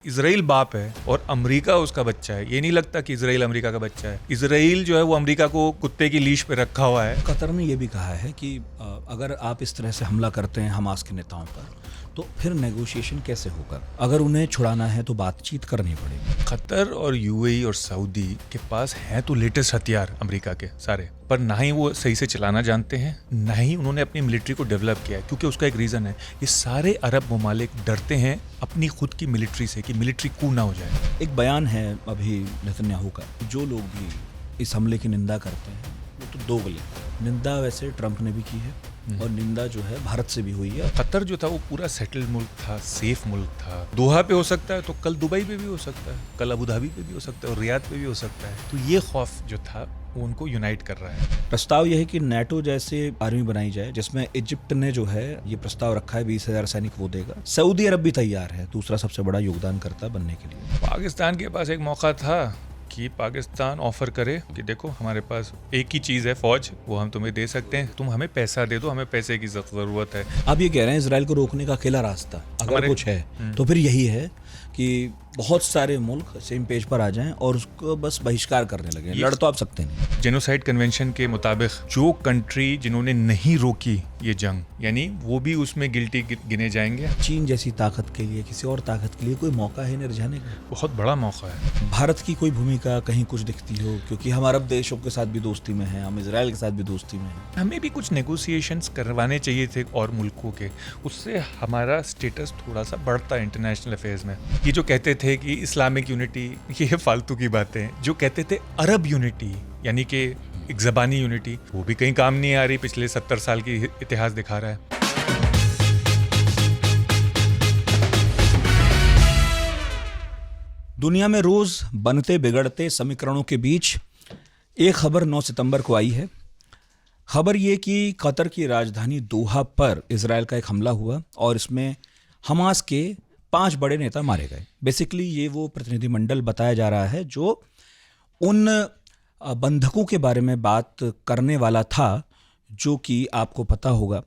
Israel बाप है और अमेरिका उसका बच्चा है। ये नहीं लगता कि इजराइल अमेरिका का बच्चा है। इजराइल जो है वो अमेरिका को कुत्ते की लीश पे रखा हुआ है। कतर ने यह भी कहा है कि अगर आप इस तरह से हमला करते हैं हमास के नेताओं पर तो फिर नेगोशिएशन कैसे होगा। अगर उन्हें छुड़ाना है तो बातचीत करनी पड़ेगी। कतर और यूएई और सऊदी के पास हैं तो लेटेस्ट हथियार अमेरिका के सारे, पर ना ही वो सही से चलाना जानते हैं, ना ही उन्होंने अपनी मिलिट्री को डेवलप किया है। क्योंकि उसका एक रीज़न है, ये सारे अरब ममालिक डरते हैं अपनी खुद की मिलिट्री से कि मिलिट्री कू ना हो जाए। एक बयान है अभी नेतन्याहू का, जो लोग भी इस हमले की निंदा करते हैं वो तो दोगले। निंदा वैसे ट्रंप ने भी की है और निंदा जो है भारत से भी हुई है। कतर जो था वो पूरा सेटल्ड मुल्क था, सेफ मुल्क था। दोहा पे हो सकता है तो कल दुबई पे भी हो सकता है, कल अबू धाबी पे भी हो सकता है और रियाद पे भी हो सकता है। तो ये खौफ जो था वो उनको यूनाइट कर रहा है। प्रस्ताव यह है कि नेटो जैसे आर्मी बनाई जाए, जिसमें इजिप्ट ने जो है ये प्रस्ताव रखा है 20,000 सैनिक वो देगा। सऊदी अरब भी तैयार है दूसरा सबसे बड़ा योगदानकर्ता बनने के लिए। पाकिस्तान के पास एक मौका था कि पाकिस्तान ऑफर करे कि देखो हमारे पास एक ही चीज़ है फौज, वो हम तुम्हें दे सकते हैं, तुम हमें पैसा दे दो, हमें पैसे की ज़रूरत है। आप ये कह रहे हैं इजराइल को रोकने का अकेला रास्ता अगर कुछ है तो फिर यही है कि बहुत सारे मुल्क सेम पेज पर आ जाएं और उसको बस बहिष्कार करने लगे। लड़ तो आप सकते नहीं। जेनोसाइड कन्वेंशन के मुताबिक जो कंट्री जिन्होंने नहीं रोकी ये जंग, यानी वो भी उसमें गिल्टी गिने जाएंगे। चीन जैसी ताकत के लिए, किसी और ताकत के लिए कोई मौका है निर्जाने का? बहुत बड़ा मौका है। भारत की कोई भूमिका कहीं कुछ दिखती हो, क्योंकि हम अरब देशों के साथ भी दोस्ती में हैं, हम इजराइल के साथ भी दोस्ती में हैं। हमें भी कुछ नेगोशिएशंस करवाने चाहिए थे और मुल्कों के, उससे हमारा स्टेटस थोड़ा सा बढ़ता है इंटरनेशनल अफेयर्स में। ये जो कहते थे कि इस्लामिक यूनिटी, ये फालतू की बातें। जो कहते थे अरब यूनिटी यानी कि एक ज़बानी यूनिटी, वो भी कहीं काम नहीं आ रही। पिछले 70 साल की इतिहास दिखा रहा है। दुनिया में रोज बनते बिगड़ते समीकरणों के बीच एक खबर 9 सितंबर को आई है। खबर ये कि कतर की राजधानी दोहा पर इजराइल का एक हमला हुआ और इसमें हमास के 5 बड़े नेता मारे गए। बेसिकली ये वो प्रतिनिधिमंडल बताया जा रहा है जो उन बंधकों के बारे में बात करने वाला था, जो कि आपको पता होगा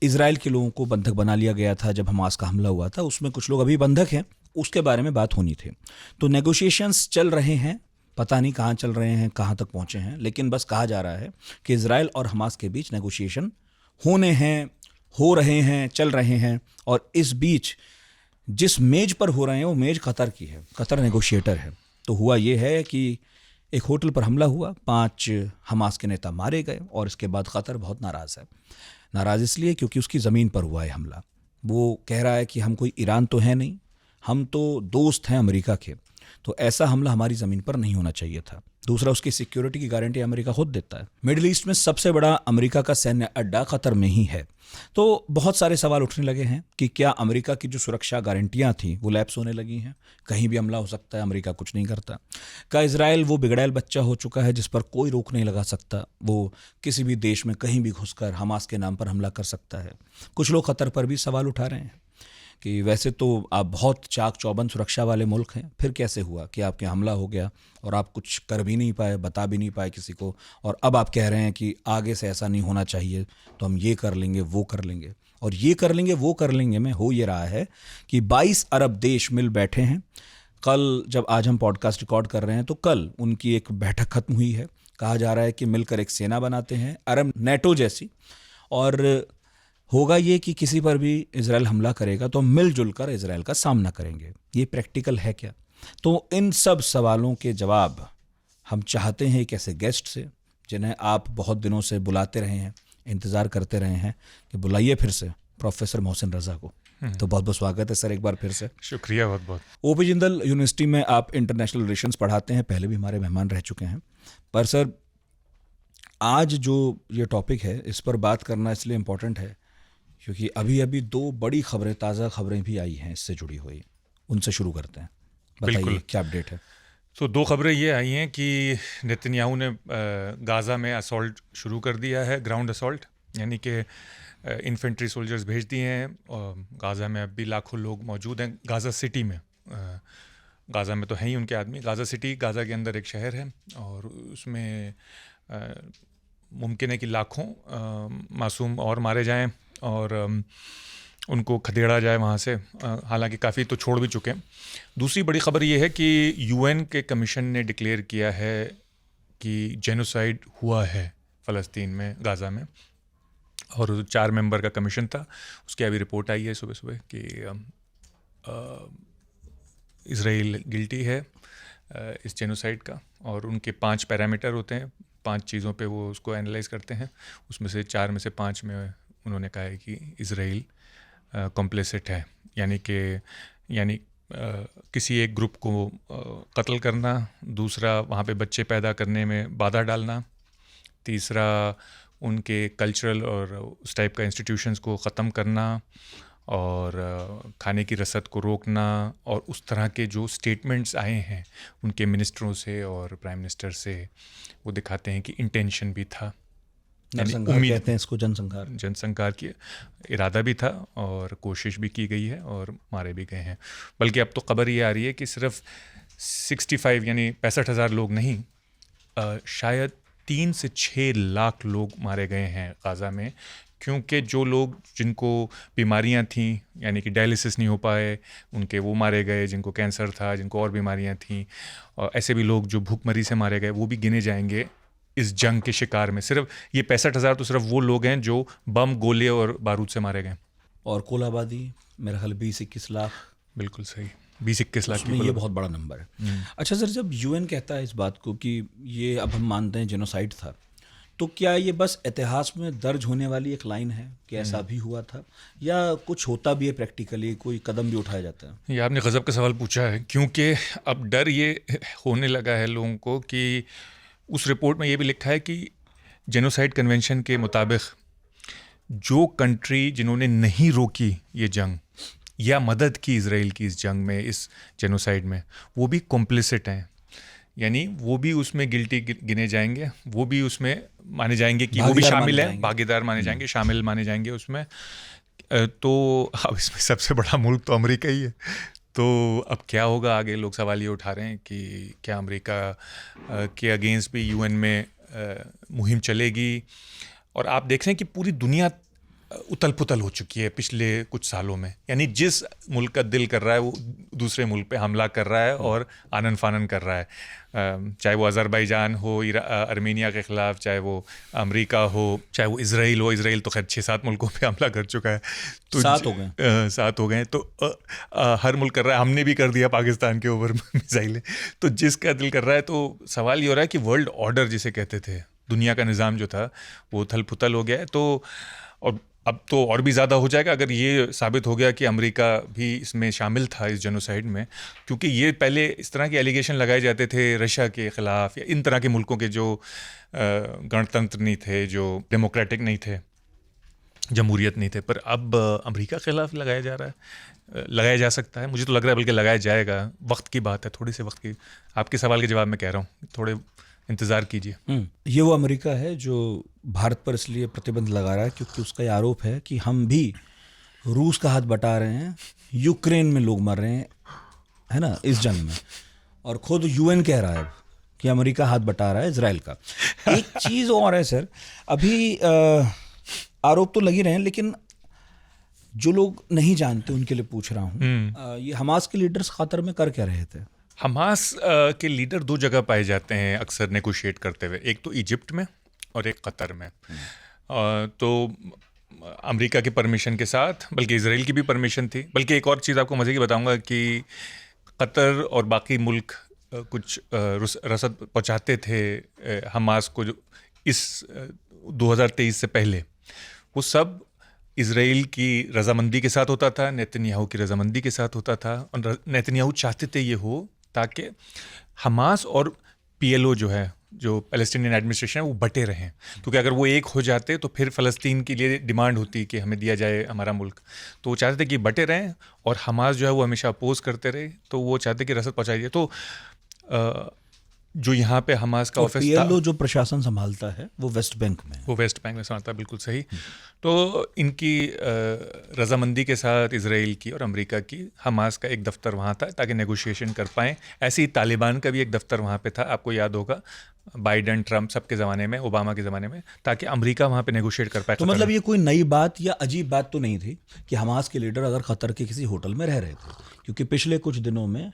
इजराइल के लोगों को बंधक बना लिया गया था जब हमास का हमला हुआ था। उसमें कुछ लोग अभी बंधक हैं, उसके बारे में बात होनी थी। तो नेगोशिएशंस चल रहे हैं, पता नहीं कहाँ चल रहे हैं, कहाँ तक पहुँचे हैं, लेकिन बस कहा जा रहा है कि इजराइल और हमास के बीच नेगोशिएशन होने हैं, हो रहे हैं, चल रहे हैं। और इस बीच जिस मेज पर हो रहे हैं वो मेज कतर की है, कतर नेगोशिएटर है। तो हुआ ये है कि एक होटल पर हमला हुआ, 5 हमास के नेता मारे गए और इसके बाद कतर बहुत नाराज़ है। नाराज़ इसलिए क्योंकि उसकी ज़मीन पर हुआ है हमला। वो कह रहा है कि हम कोई ईरान तो है नहीं, हम तो दोस्त हैं अमेरिका के, तो ऐसा हमला हमारी ज़मीन पर नहीं होना चाहिए था। दूसरा, उसकी सिक्योरिटी की गारंटी अमेरिका खुद देता है। मिडिल ईस्ट में सबसे बड़ा अमेरिका का सैन्य अड्डा कतर में ही है। तो बहुत सारे सवाल उठने लगे हैं कि क्या अमेरिका की जो सुरक्षा गारंटियां थी वो लैप्स होने लगी हैं, कहीं भी हमला हो सकता है, अमेरिका कुछ नहीं करता। क्या इजराइल वो बिगड़ैल बच्चा हो चुका है जिस पर कोई रोक नहीं लगा सकता, वो किसी भी देश में कहीं भी घुसकर हमास के नाम पर हमला कर सकता है? कुछ लोग कतर पर भी सवाल उठा रहे हैं कि वैसे तो आप बहुत चाक चौबंद सुरक्षा वाले मुल्क हैं, फिर कैसे हुआ कि आपके हमला हो गया और आप कुछ कर भी नहीं पाए, बता भी नहीं पाए किसी को, और अब आप कह रहे हैं कि आगे से ऐसा नहीं होना चाहिए, तो हम ये कर लेंगे, वो कर लेंगे। और ये कर लेंगे, वो कर लेंगे में हो ये रहा है कि 22 अरब देश मिल बैठे हैं। कल जब आज हम पॉडकास्ट रिकॉर्ड कर रहे हैं तो कल उनकी एक बैठक खत्म हुई है। कहा जा रहा है कि मिलकर एक सेना बनाते हैं अरब नेटो जैसी, और होगा ये कि किसी पर भी इजराइल हमला करेगा तो मिलजुल कर इजराइल का सामना करेंगे। ये प्रैक्टिकल है क्या? तो इन सब सवालों के जवाब हम चाहते हैं एक ऐसे गेस्ट से जिन्हें आप बहुत दिनों से बुलाते रहे हैं, इंतज़ार करते रहे हैं कि बुलाइए फिर से, प्रोफेसर मोहसिन रज़ा को। तो बहुत बहुत स्वागत है सर एक बार फिर से। शुक्रिया बहुत बहुत। ओपी जिंदल यूनिवर्सिटी में आप इंटरनेशनल रिलेशंस पढ़ाते हैं, पहले भी हमारे मेहमान रह चुके हैं। पर सर आज जो ये टॉपिक है इस पर बात करना इसलिए इम्पोर्टेंट है क्योंकि अभी अभी 2 बड़ी खबरें, ताज़ा खबरें भी आई हैं इससे जुड़ी हुई। उनसे शुरू करते हैं, बताइए क्या अपडेट है? तो 2 खबरें ये आई हैं कि नेतन्याहू ने गाज़ा में असॉल्ट शुरू कर दिया है, ग्राउंड असॉल्ट, यानी कि इन्फेंट्री सोल्जर्स भेज दिए हैं। और गाज़ा में अब भी लाखों लोग मौजूद हैं। गाज़ा सिटी में, गाज़ा में तो हैं ही उनके आदमी। गाज़ा सिटी गाज़ा के अंदर एक शहर है और उसमें मुमकिन है कि लाखों मासूम और मारे जाएं। और उनको खदेड़ा जाए वहाँ से। हालांकि काफ़ी तो छोड़ भी चुके हैं। दूसरी बड़ी खबर ये है कि यूएन के कमीशन ने डिक्लेयर किया है कि जेनोसाइड हुआ है फ़लस्तीन में, गाज़ा में, और 4 मेंबर का कमीशन था। उसकी अभी रिपोर्ट आई है सुबह सुबह कि इज़राइल गिल्टी है इस जेनोसाइड का, और उनके 5 पैरामीटर होते हैं, 5 चीज़ों पे वो उसको एनालाइज करते हैं। उसमें से 4 में से 5 में उन्होंने कहा है कि इज़राइल कॉम्प्लिसिट है, यानी किसी एक ग्रुप को कत्ल करना, दूसरा वहाँ पे बच्चे पैदा करने में बाधा डालना, तीसरा उनके कल्चरल और उस टाइप का इंस्टीट्यूशंस को ख़त्म करना, और खाने की रसद को रोकना, और उस तरह के जो स्टेटमेंट्स आए हैं उनके मिनिस्टरों से और प्राइम मिनिस्टर से, वो दिखाते हैं कि इंटेंशन भी था, नरसंहार कहते हैं इसको, जनसंहार की इरादा भी था और कोशिश भी की गई है और मारे भी गए हैं। बल्कि अब तो खबर ये आ रही है कि सिर्फ 65 यानी 65,000 लोग नहीं, शायद 3 से 6 लाख लोग मारे गए हैं गाज़ा में, क्योंकि जो लोग जिनको बीमारियां थीं, यानी कि डायलिसिस नहीं हो पाए, उनके वो मारे गए, जिनको कैंसर था, जिनको और बीमारियां थीं, और ऐसे भी लोग जो भूखमरी से मारे गए, वो भी गिने जाएंगे इस जंग के शिकार में। सिर्फ ये 65,000 तो सिर्फ वो लोग हैं जो बम, गोले और बारूद से मारे गए। और कुल आबादी मेरा ख्याल 20-21 लाख। बिल्कुल सही, 20-21 लाख में ये बहुत बड़ा नंबर है। अच्छा सर, जब यूएन कहता है इस बात को कि ये अब हम मानते हैं जेनोसाइड था, तो क्या ये बस इतिहास में दर्ज होने वाली एक लाइन है कि ऐसा भी हुआ था, या कुछ होता भी है प्रैक्टिकली, कोई कदम भी उठाया जाता है? ये आपने गज़ब का सवाल पूछा है, क्योंकि अब डर ये होने लगा है लोगों को कि उस रिपोर्ट में ये भी लिखा है कि जेनोसाइड कन्वेंशन के मुताबिक जो कंट्री जिन्होंने नहीं रोकी ये जंग या मदद की इज़राइल की इस जंग में, इस जेनोसाइड में, वो भी कॉम्प्लिसिट हैं, यानी वो भी उसमें गिल्टी गिने जाएंगे, वो भी उसमें माने जाएंगे कि वो भी शामिल हैं, भागीदार माने जाएंगे, शामिल माने जाएंगे उसमें। तो अब इसमें सबसे बड़ा मुल्क तो अमेरिका ही है। तो अब क्या होगा आगे? लोग सवाल ये उठा रहे हैं कि क्या अमेरिका के अगेंस्ट भी यूएन में मुहिम चलेगी। और आप देख रहे हैं कि पूरी दुनिया उतल पुतल हो चुकी है पिछले कुछ सालों में, यानी जिस मुल्क का दिल कर रहा है वो दूसरे मुल्क पे हमला कर रहा है और आनन फानन कर रहा है, चाहे वो अज़रबैजान हो अर्मीनिया के ख़िलाफ़, चाहे वो अमेरिका हो, चाहे वो इज़राइल हो। इज़राइल तो खैर 6-7 मुल्कों पे हमला कर चुका है, तो 7 हो गए। तो हर मुल्क कर रहा है, हमने भी कर दिया पाकिस्तान के ऊपर मिसाइलें। तो जिसका दिल कर रहा है, तो सवाल ये हो रहा है कि वर्ल्ड ऑर्डर जिसे कहते थे, दुनिया का निज़ाम जो था वो उथल पुथल हो गया है। तो और अब तो और भी ज़्यादा हो जाएगा अगर ये साबित हो गया कि अमेरिका भी इसमें शामिल था इस जेनोसाइड में, क्योंकि ये पहले इस तरह के एलिगेशन लगाए जाते थे रशिया के ख़िलाफ़ या इन तरह के मुल्कों के जो गणतंत्र नहीं थे, जो डेमोक्रेटिक नहीं थे, जमहूरियत नहीं थे। पर अब अमेरिका के ख़िलाफ़ लगाया जा रहा है, लगाया जा सकता है, मुझे तो लग रहा है बल्कि लगाया जाएगा। वक्त की बात है, थोड़ी सी वक्त की। आपके सवाल के जवाब में कह रहा हूँ, थोड़े इंतज़ार कीजिए। ये वो अमेरिका है जो भारत पर इसलिए प्रतिबंध लगा रहा है क्योंकि उसका ये आरोप है कि हम भी रूस का हाथ बटा रहे हैं, यूक्रेन में लोग मर रहे हैं, है ना, इस जंग में। और खुद यूएन कह रहा है कि अमेरिका हाथ बटा रहा है इजराइल का। एक चीज़ और है सर, अभी आरोप तो लगे रहे हैं, लेकिन जो लोग नहीं जानते उनके लिए पूछ रहा हूँ, ये हमास के लीडर्स कतर में कर क्या रहे थे? हमास के लीडर 2 जगह पाए जाते हैं अक्सर नेगोशिएट करते हुए, एक तो इजिप्ट में और एक कतर में। तो अमेरिका की परमिशन के साथ, बल्कि इजराइल की भी परमिशन थी। बल्कि एक और चीज़ आपको मज़े की बताऊंगा कि कतर और बाकी मुल्क कुछ रसद पहुंचाते थे हमास को, जो इस 2023 से पहले, वो सब इजराइल की रजामंदी के साथ होता था, नेतन्याहू की रजामंदी के साथ होता था। और नेतन्याहू चाहते थे ये हो ताकि हमास और पीएलओ जो है, जो पैलेस्टीनियन एडमिनिस्ट्रेशन है, वो बटे रहें। क्योंकि अगर वो एक हो जाते तो फिर फ़लस्तीन के लिए डिमांड होती कि हमें दिया जाए हमारा मुल्क। तो वो चाहते थे कि बटे रहें, और हमास जो है वो हमेशा अपोज करते रहे, तो वो चाहते कि रसद पहुँचाई जाए। तो जो यहाँ पे हमास का ऑफिस था, पीएलओ जो प्रशासन संभालता है वो वेस्ट बैंक में, वो वेस्ट बैंक में संभालता है, बिल्कुल सही। तो इनकी रजामंदी के साथ इजराइल की और अमेरिका की हमास का एक दफ्तर वहाँ था ताकि नेगोशिएशन कर पाएँ। ऐसे ही तालिबान का भी एक दफ्तर वहाँ पे था, आपको याद होगा। बाइडन, ट्रंप सबके ज़माने में, ओबामा के ज़माने में, ताकि अमेरिका वहाँ पे नेगोशिएट कर पाए। तो मतलब ये कोई नई बात या अजीब बात तो नहीं थी कि हमास के लीडर अगर कतर के किसी होटल में रह रहे थे, क्योंकि पिछले कुछ दिनों में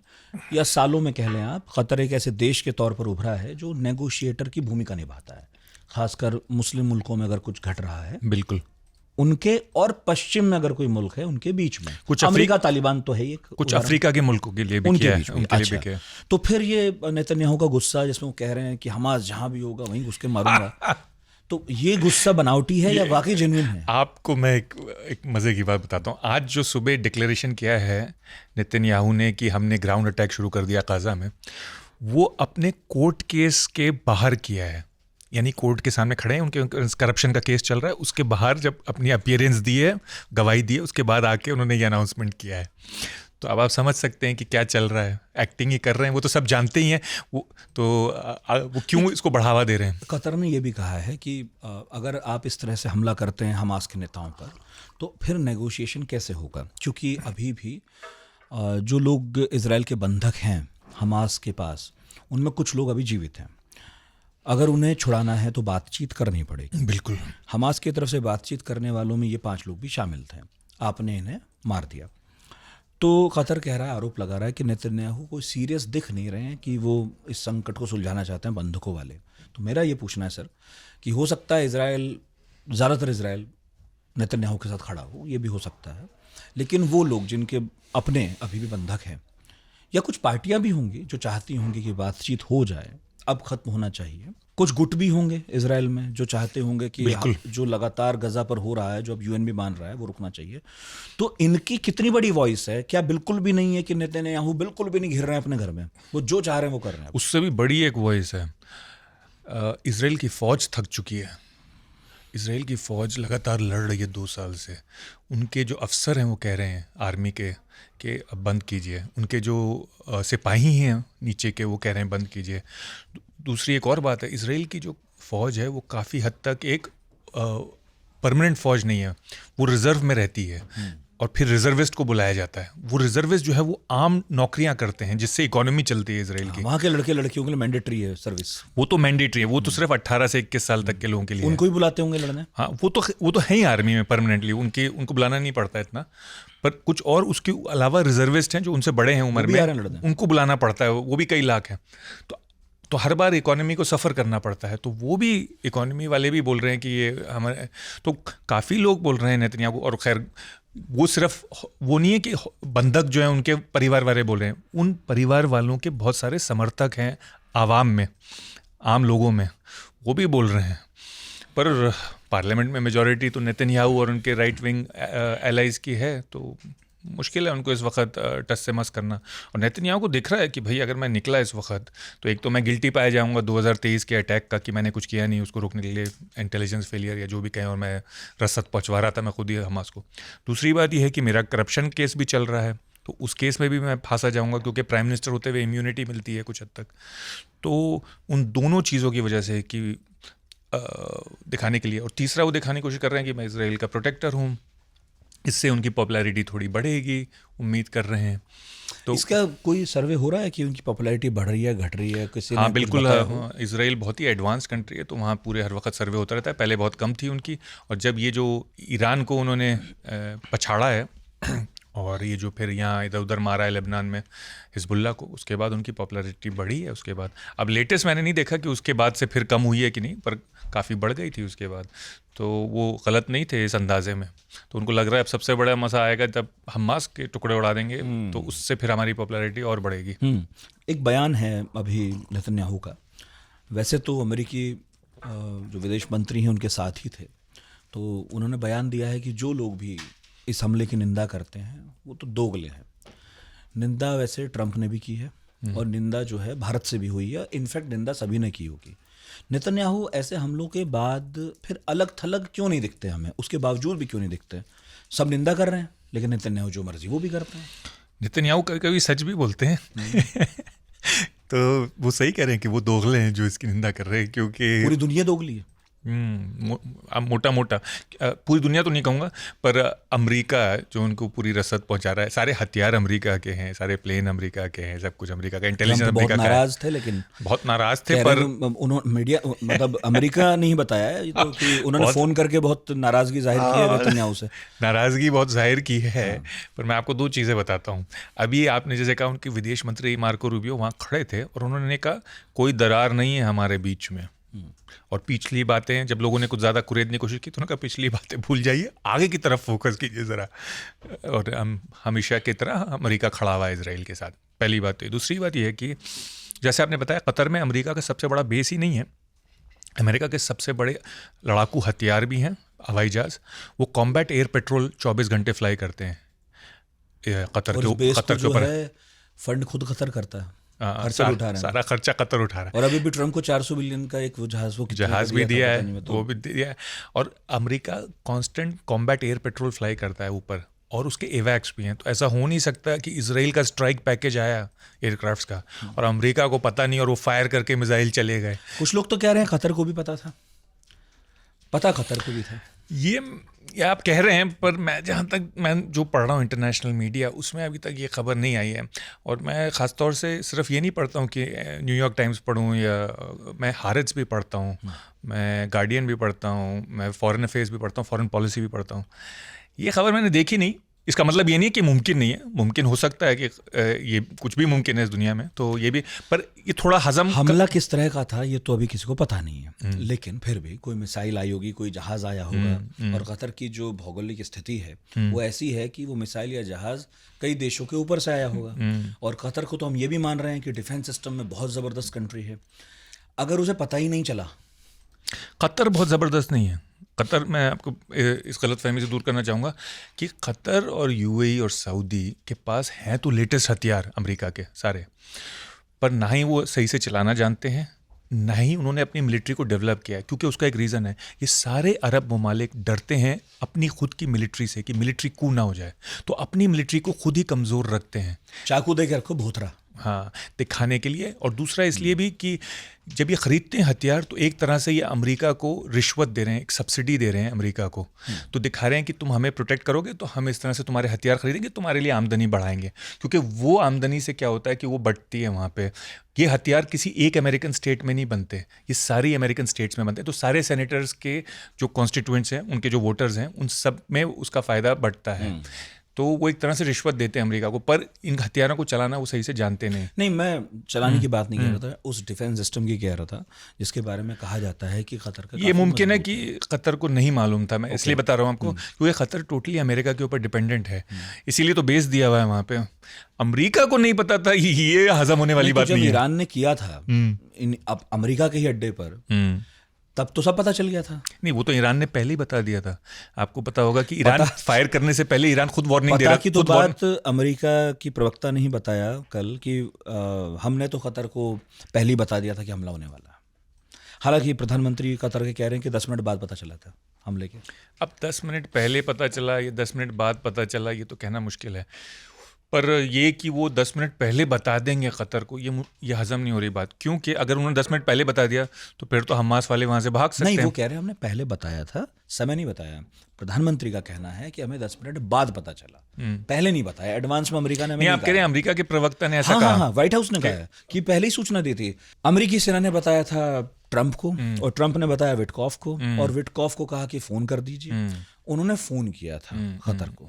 या सालों में कह लें आप, कतर एक ऐसे देश के तौर पर उभरा है जो नेगोशिएटर की भूमिका निभाता है, खासकर मुस्लिम मुल्कों में अगर कुछ घट रहा है, बिल्कुल, उनके और पश्चिम में अगर कोई मुल्क है उनके बीच में, कुछ अमेरिका तालिबान तो है, कुछ अफ्रीका के मुल्कों के लिए भी उनके किया बीच है, में। उनके लिए अच्छा, भी किया है। तो फिर ये नेतन्याहू का गुस्सा जिसमें वो कह रहे हैं कि हमास जहां भी होगा वहीं घुस के मारूंगा, तो ये गुस्सा बनावटी है या वाकई जेन्युइन है? आपको मैं एक मज़े की बात बताता हूँ। आज जो सुबह डिक्लेरेशन किया है नेतन्याहू ने कि हमने ग्राउंड अटैक शुरू कर दिया गाज़ा में, वो अपने कोर्ट केस के बाहर किया है। यानी कोर्ट के सामने खड़े हैं, उनके करप्शन का केस चल रहा है, उसके बाहर जब अपनी अपीयरेंस दी है, गवाही दी है, उसके बाद आके उन्होंने ये अनाउंसमेंट किया है। तो अब आप समझ सकते हैं कि क्या चल रहा है, एक्टिंग ही कर रहे हैं, वो तो सब जानते ही हैं, वो क्यों इसको बढ़ावा दे रहे हैं। कतर ने यह भी कहा है कि अगर आप इस तरह से हमला करते हैं हमास के नेताओं पर, तो फिर नेगोशिएशन कैसे होगा, क्योंकि अभी भी जो लोग इजराइल के बंधक हैं हमास के पास, उनमें कुछ लोग अभी जीवित हैं। अगर उन्हें छुड़ाना है तो बातचीत करनी पड़ेगी। बिल्कुल, हमास की तरफ से बातचीत करने वालों में ये 5 लोग भी शामिल थे, आपने इन्हें मार दिया। तो कतर कह रहा है, आरोप लगा रहा है कि नेतन्याहू कोई सीरियस दिख नहीं रहे हैं कि वो इस संकट को सुलझाना चाहते हैं बंधकों वाले। तो मेरा ये पूछना है सर कि हो सकता है ज़्यादातर इजराइल नेतन्याहू के साथ खड़ा हो, ये भी हो सकता है, लेकिन वो लोग जिनके अपने अभी भी बंधक हैं, या कुछ पार्टियां भी होंगी जो चाहती होंगी कि बातचीत हो जाए, अब खत्म होना चाहिए, कुछ गुट भी होंगे इजराइल में जो चाहते होंगे कि जो लगातार गजा पर हो रहा है, जो अब यूएन भी मान रहा है, वो रुकना चाहिए। तो इनकी कितनी बड़ी वॉइस है? क्या बिल्कुल भी नहीं है कि नेतन्याहू बिल्कुल भी नहीं घिर रहे हैं अपने घर में, वो जो चाह रहे हैं वो कर रहे हैं? उससे भी बड़ी एक वॉइस है, इजराइल की फ़ौज थक चुकी है। इजराइल की फ़ौज लगातार लड़ रही है 2 साल से। उनके जो अफसर हैं वो कह रहे हैं आर्मी के कि अब बंद कीजिए। उनके जो सिपाही हैं नीचे के, वो कह रहे हैं बंद कीजिए। दूसरी एक और बात है, इजराइल की जो फ़ौज है वो काफ़ी हद तक एक परमानेंट फ़ौज नहीं है, वो रिज़र्व में रहती है और फिर रिजर्विस्ट को बुलाया जाता है। वो रिजर्विस्ट जो है वो आम नौकरियां करते हैं जिससे इकोनॉमी चलती है इजराइल की। वहाँ के लड़के लड़कियों के लिए मैंडेटरी है सर्विस, वो तो मैंडेटरी है, वो तो सिर्फ 18 से 21 साल तक के लोगों के लिए। उनको ही बुलाते होंगे लड़ने? हाँ, वो तो है ही आर्मी में परमानेंटली, उनको बुलाना नहीं पड़ता इतना। पर कुछ और उसके अलावा रिजर्विस्ट हैं जो उनसे बड़े हैं उम्र में, उनको बुलाना पड़ता है, वो भी कई लाख हैं। तो हर बार इकोनॉमी को सफ़र करना पड़ता है। तो वो भी इकोनॉमी वाले भी बोल रहे हैं कि ये हमारे, तो काफ़ी लोग बोल रहे हैं नेतन्याहू, और खैर वो सिर्फ वो नहीं है कि बंधक जो हैं उनके परिवार वाले बोल रहे हैं, उन परिवार वालों के बहुत सारे समर्थक हैं आवाम में, आम लोगों में, वो भी बोल रहे हैं। पर पार्लियामेंट में मेजॉरिटी तो नेतन्याहू और उनके राइट विंग एलाइज की है, तो मुश्किल है उनको इस वक्त टस से मस करना। और नेतन्याहू को दिख रहा है कि भाई अगर मैं निकला इस वक्त तो एक तो मैं गिल्टी पाया जाऊंगा 2023 के अटैक का कि मैंने कुछ किया नहीं उसको रोकने के लिए, इंटेलिजेंस फेलियर या जो भी कहें, और मैं रसद पहुंचवा रहा था मैं खुद ही हमास को। दूसरी बात यह है कि मेरा करप्शन केस भी चल रहा है, तो उस केस में भी मैं फांसा जाऊंगा क्योंकि प्राइम मिनिस्टर होते हुए इम्यूनिटी मिलती है कुछ हद तक। तो उन दोनों चीज़ों की वजह से कि दिखाने के लिए, और तीसरा वो दिखाने की कोशिश कर रहे हैं कि मैं इजराइल का प्रोटेक्टर हूँ, इससे उनकी पॉपुलैरिटी थोड़ी बढ़ेगी, उम्मीद कर रहे हैं। तो इसका कोई सर्वे हो रहा है कि उनकी पॉपुलैरिटी बढ़ रही है, घट रही है? किसी हाँ बिल्कुल, इजराइल बहुत ही एडवांस कंट्री है, तो वहाँ पूरे हर वक्त सर्वे होता रहता है। पहले बहुत कम थी उनकी, और जब ये जो ईरान को उन्होंने पछाड़ा है और ये जो फिर यहाँ इधर उधर मारा है लेबनान में हिजबुल्ला को, उसके बाद उनकी पॉपुलैरिटी बढ़ी है। उसके बाद अब लेटेस्ट मैंने नहीं देखा कि उसके बाद से फिर कम हुई है कि नहीं, पर काफ़ी बढ़ गई थी उसके बाद। तो वो गलत नहीं थे इस अंदाजे में। तो उनको लग रहा है अब सबसे बड़ा मसा आएगा जब हमास के टुकड़े उड़ा देंगे, तो उससे फिर हमारी पॉपुलैरिटी और बढ़ेगी। एक बयान है अभी नेतन्याहू का, वैसे तो अमेरिकी जो विदेश मंत्री हैं उनके साथ ही थे, तो उन्होंने बयान दिया है कि जो लोग भी इस हमले की निंदा करते हैं वो तो दोगले हैं। निंदा वैसे ट्रंप ने भी की है, और निंदा जो है भारत से भी हुई है, इनफैक्ट निंदा सभी ने की होगी। नेतन्याहू ऐसे हमलों के बाद फिर अलग थलग क्यों नहीं दिखते हमें? उसके बावजूद भी क्यों नहीं दिखते? सब निंदा कर रहे हैं, लेकिन नेतन्याहू जो मर्जी वो भी करते हैं। नेतन्याहू कभी कभी सच भी बोलते हैं तो वो सही कह रहे हैं कि वो दोगले हैं जो इसकी निंदा कर रहे हैं, क्योंकि पूरी दुनिया दोगली है। मोटा मोटा पूरी दुनिया तो नहीं कहूँगा, पर अमेरिका जो उनको पूरी रसद पहुंचा रहा है, सारे हथियार अमेरिका के हैं, सारे प्लेन अमेरिका के हैं, सब कुछ अमेरिका का, इंटेलिजेंस अमेरिका का है। नाराज थे, लेकिन बहुत नाराज थे, पर उन्होंने मीडिया मतलब अमेरिका नहीं बताया ये तो कि उन्होंने फोन करके बहुत नाराजगी जाहिर की है नेतन्याहू से। नाराजगी बहुत जाहिर की है। पर मैं आपको दो चीज़ें बताता हूँ। अभी आपने जैसे कहा उनके विदेश मंत्री मार्को रूबियो वहाँ खड़े थे और उन्होंने कहा कोई दरार नहीं है हमारे बीच में, और पिछली बातें जब लोगों ने कुछ ज़्यादा कुरेदने की कोशिश की तो उन्होंने कहा पिछली बातें भूल जाइए, आगे की तरफ फोकस कीजिए ज़रा। और हम हमेशा की तरह अमेरिका खड़ा हुआ है इसराइल के साथ, पहली बात तो। दूसरी बात यह है कि जैसे आपने बताया कतर में अमेरिका का सबसे बड़ा बेस ही नहीं है, अमेरिका के सबसे बड़े लड़ाकू हथियार भी हैं, हवाई जहाज़। वो कॉम्बैट एयर पेट्रोल 24 घंटे फ्लाई करते हैं कतर के ऊपर। फंड खुद कतर करता है, खर्चा उठा रहा है, सारा खर्चा कतर उठा रहा है। और अभी भी ट्रम्प को 400 बिलियन का एक जहाज भी दिया है, वो भी दिया है। और America constant combat air petrol fly करता है ऊपर, और उसके एवैक्स भी हैं। तो ऐसा हो नहीं सकता कि इजराइल का स्ट्राइक पैकेज आया एयरक्राफ्ट्स का और अमेरिका को पता नहीं और वो फायर करके मिसाइल चले गए। कुछ लोग तो कह रहे हैं कतर को भी पता था, कतर को भी था। ये आप कह रहे हैं, पर मैं जहाँ तक मैं जो पढ़ रहा हूँ इंटरनेशनल मीडिया, उसमें अभी तक ये खबर नहीं आई है। और मैं ख़ास तौर से सिर्फ ये नहीं पढ़ता हूँ कि न्यूयॉर्क टाइम्स पढ़ूँ, या मैं हारेट्स भी पढ़ता हूँ, मैं गार्डियन भी पढ़ता हूँ, मैं फॉरेन अफेयर्स भी पढ़ता हूँ, फॉरेन पॉलिसी भी पढ़ता हूँ। ये खबर मैंने देखी नहीं। इसका मतलब ये नहीं है कि मुमकिन नहीं है, मुमकिन हो सकता है कि ये कुछ भी मुमकिन है इस दुनिया में, तो ये भी। पर ये थोड़ा हमला किस तरह का था ये तो अभी किसी को पता नहीं है, लेकिन फिर भी कोई मिसाइल आई होगी, कोई जहाज आया होगा। और कतर की जो भौगोलिक स्थिति है वो ऐसी है कि वो मिसाइल या जहाज कई देशों के ऊपर से आया होगा। और कतर को तो हम ये भी मान रहे हैं कि डिफेंस सिस्टम में बहुत ज़बरदस्त कंट्री है। अगर उसे पता ही नहीं चला, कतर बहुत ज़बरदस्त नहीं है। कतर, मैं आपको इस गलतफहमी से दूर करना चाहूँगा कि कतर और यूएई और सऊदी के पास हैं तो लेटेस्ट हथियार अमेरिका के सारे, पर ना ही वो सही से चलाना जानते हैं, ना ही उन्होंने अपनी मिलिट्री को डेवलप किया है। क्योंकि उसका एक रीज़न है, ये सारे अरब ममालिक डरते हैं अपनी खुद की मिलिट्री से कि मिलिट्री कू ना हो जाए, तो अपनी मिलिट्री को खुद ही कमज़ोर रखते हैं, चाकू दे के रखो भूतरा, हाँ, दिखाने के लिए। और दूसरा इसलिए भी कि जब ये ख़रीदते हैं हथियार तो एक तरह से ये अमेरिका को रिश्वत दे रहे हैं, एक सब्सिडी दे रहे हैं अमेरिका को। तो दिखा रहे हैं कि तुम हमें प्रोटेक्ट करोगे तो हम इस तरह से तुम्हारे हथियार खरीदेंगे, तुम्हारे लिए आमदनी बढ़ाएंगे। क्योंकि वो आमदनी से क्या होता है कि वो बढ़ती है वहाँ पे। ये हथियार किसी एक अमेरिकन स्टेट में नहीं बनते, ये सारी अमेरिकन स्टेट्स में बनते हैं। तो सारे सेनेटर्स के जो कॉन्स्टिट्यूएंट्स हैं, उनके जो वोटर्स हैं, उन सब में उसका फ़ायदा बढ़ता है। तो वो एक तरह से रिश्वत देते हैं अमेरिका को, पर इन हथियारों को चलाना वो सही से जानते नहीं। मैं चलाने की बात नहीं कह रहा था, उस डिफेंस सिस्टम की कह रहा था जिसके बारे में कहा जाता है कि कतर का ये मुमकिन है कि कतर को नहीं मालूम था। मैं इसलिए बता रहा हूँ आपको क्योंकि कतर टोटली अमेरिका के ऊपर डिपेंडेंट है, इसीलिए तो बेस दिया हुआ है वहाँ पे। अमेरिका को नहीं पता था, ये हजम होने वाली बात नहीं है। ईरान ने किया था अमेरिका के ही अड्डे पर, तब तो सब पता चल गया था। नहीं, वो तो ईरान ने पहले ही बता दिया था। आपको पता होगा कि ईरान फायर करने से पहले ईरान खुद वार्निंग दे रहा था। तो बात अमेरिका की प्रवक्ता ने ही बताया कल कि हमने तो कतर को पहले ही बता दिया था कि हमला होने वाला। हालांकि प्रधानमंत्री कतर के कह रहे हैं कि 10 मिनट बाद पता चला था हमले के। अब 10 मिनट पहले पता चला या 10 मिनट बाद पता चला, ये तो कहना मुश्किल है। पर ये कि वो 10 मिनट पहले बता देंगे कतर को, ये हजम नहीं हो रही बात। क्योंकि अगर उन्होंने 10 मिनट पहले बता दिया तो फिर तो हमास वाले वहाँ से भाग सकते हैं। नहीं, वो कह रहे हैं हमने पहले बताया था, समय नहीं बताया। प्रधानमंत्री का कहना है कि हमें 10 मिनट बाद पता चला, पहले नहीं बताया। एडवांस में अमेरिका ने, आप कह रहे हैं अमेरिका के प्रवक्ता ने ऐसा कहा? हाँ, व्हाइट हाउस ने कहा कि पहले ही सूचना दी थी। अमेरिकी सेना ने बताया था ट्रंप को, और ट्रंप ने बताया विटकॉफ को, और विटकॉफ को कहा कि फोन कर दीजिए। उन्होंने फोन किया था कतर को।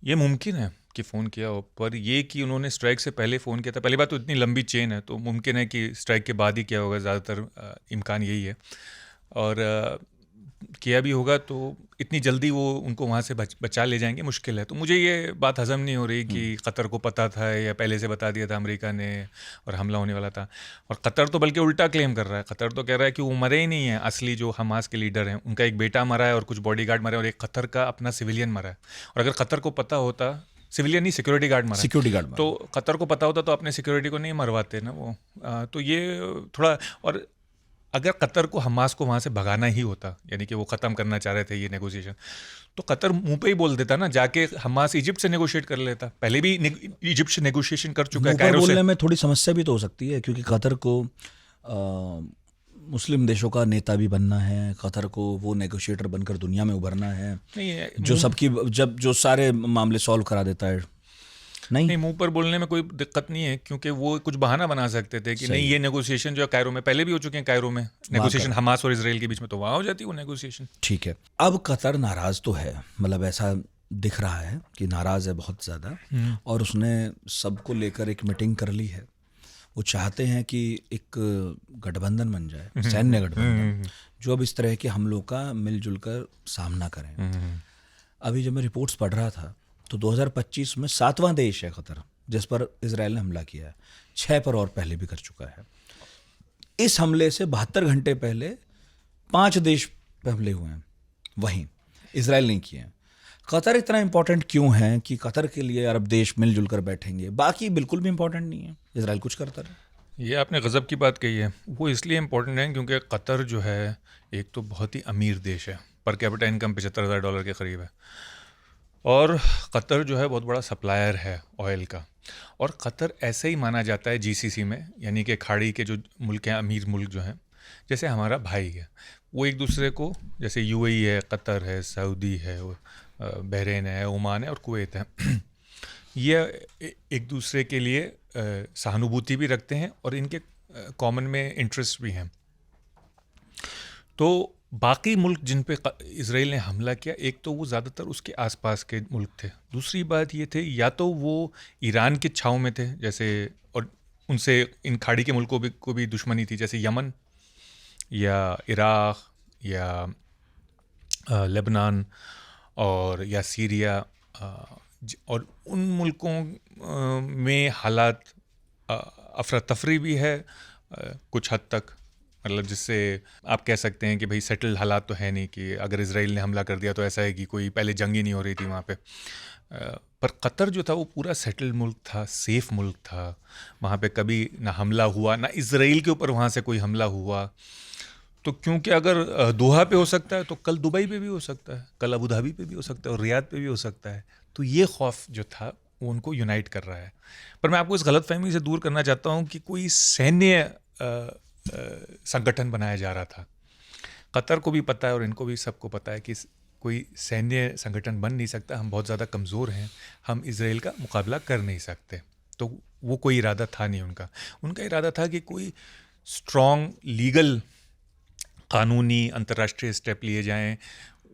ये मुमकिन है कि फ़ोन किया हो, पर ये कि उन्होंने स्ट्राइक से पहले फ़ोन किया था, पहली बात तो इतनी लंबी चेन है तो मुमकिन है कि स्ट्राइक के बाद ही किया होगा, ज़्यादातर इम्कान यही है। और किया भी होगा तो इतनी जल्दी वो उनको वहाँ से बचा ले जाएंगे, मुश्किल है। तो मुझे ये बात हज़म नहीं हो रही कि कतर को पता था या पहले से बता दिया था अमेरिका ने और हमला होने वाला था। और कतर तो बल्कि उल्टा क्लेम कर रहा है। कतर तो कह रहा है कि वो मरे ही नहीं हैं, असली जो हमास के लीडर हैं उनका एक बेटा मरा है और कुछ बॉडीगार्ड मरे और एक कतर का अपना सिविलियन मरा है। और अगर कतर को पता होता, सिविलियन नहीं सिक्योरिटी गार्ड मरा, सिक्योरिटी गार्ड, तो कतर को पता होता तो अपने सिक्योरिटी को नहीं मरवाते ना वो। तो ये थोड़ा, और अगर कतर को हमास को वहाँ से भगाना ही होता, यानी कि वो ख़त्म करना चाह रहे थे ये नेगोशिएशन, तो कतर मुंह पे ही बोल देता ना, जाके हमास इजिप्ट से नेगोशिएट कर लेता। पहले भी इजिप्ट से नेगोशिएशन कर चुका है कायरो से। बोलने में थोड़ी समस्या भी तो हो सकती है क्योंकि कतर को मुस्लिम देशों का नेता भी बनना है, कतर को वो नेगोशिएटर बनकर दुनिया में उभरना है, नहीं जो सबकी जब जो सारे मामले सॉल्व करा देता है। नहीं, मुंह पर बोलने में कोई दिक्कत नहीं है, क्योंकि वो कुछ बहाना बना सकते थे कि नहीं ये नेगोशिएशन जो है कायरो में पहले भी हो चुके हैं, कायरो में नेगोशिएशन हमास और इजराइल के बीच में, तो वहाँ हो जाती है वो नेगोशिएशन। ठीक है, अब कतर नाराज तो है, मतलब ऐसा दिख रहा है कि नाराज है बहुत ज़्यादा, और उसने सबको लेकर एक मीटिंग कर ली है। वो चाहते हैं कि एक गठबंधन बन जाए, सैन्य गठबंधन, जो अब इस तरह के हमलों का मिलजुल कर सामना करें। अभी जब मैं रिपोर्ट्स पढ़ रहा था तो 2025 में 7वां देश है कतर जिस पर इजराइल ने हमला किया है। 6 पर और पहले भी कर चुका है। इस हमले से 72 घंटे पहले 5 देश पे हमले हुए हैं, वहीं इजराइल नहीं किए हैं। कतर इतना इंपॉर्टेंट क्यों है कि कतर के लिए अरब देश मिलजुल कर बैठेंगे, बाकी बिल्कुल भी इंपॉर्टेंट नहीं है, इजराइल कुछ करता रहे। ये आपने गज़ब की बात कही है। वो इसलिए इम्पोर्टेंट है क्योंकि कतर जो है एक तो बहुत ही अमीर देश है, पर कैपिटा इनकम $75,000 के करीब है, और कतर जो है बहुत बड़ा सप्लायर है ऑयल का। और कतर ऐसे ही माना जाता है जीसीसी में, यानी कि खाड़ी के जो मुल्क हैं, अमीर मुल्क जो हैं, जैसे हमारा भाई है। वो एक दूसरे को, जैसे यूएई है, कतर है, सऊदी है, बहरीन है, ओमान है और कुवैत है, ये एक दूसरे के लिए सहानुभूति भी रखते हैं और इनके कॉमन में इंटरेस्ट भी हैं। तो बाकी मुल्क जिन पे इजराइल ने हमला किया, एक तो वो ज़्यादातर उसके आसपास के मुल्क थे, दूसरी बात ये थे या तो वो ईरान के छाँव में थे जैसे, और उनसे इन खाड़ी के मुल्कों को भी दुश्मनी थी, जैसे यमन या इराक़ या लेबनान और या सीरिया, और उन मुल्कों में हालात अफरा तफरी भी है कुछ हद तक, मतलब जिससे आप कह सकते हैं कि भाई सेटल्ड हालात तो है नहीं कि अगर इजराइल ने हमला कर दिया तो ऐसा है कि कोई पहले जंग ही नहीं हो रही थी वहाँ पे। पर कतर जो था वो पूरा सेटल्ड मुल्क था, सेफ मुल्क था, वहाँ पे कभी ना हमला हुआ, ना इजराइल के ऊपर वहाँ से कोई हमला हुआ। तो क्योंकि अगर दोहा पे हो सकता है तो कल दुबई पे भी हो सकता है, कल अबू धाबी पे भी हो सकता है और रियाद पे भी हो सकता है। तो ये खौफ जो था वो उनको यूनाइट कर रहा है। पर मैं आपको इस गलतफहमी से दूर करना चाहता हूँ कि कोई सैन्य संगठन बनाया जा रहा था। कतर को भी पता है और इनको भी सबको पता है कि कोई सैन्य संगठन बन नहीं सकता, हम बहुत ज़्यादा कमज़ोर हैं, हम इजराइल का मुकाबला कर नहीं सकते। तो वो कोई इरादा था नहीं उनका। उनका इरादा था कि कोई स्ट्रॉन्ग लीगल कानूनी अंतर्राष्ट्रीय स्टेप लिए जाएं,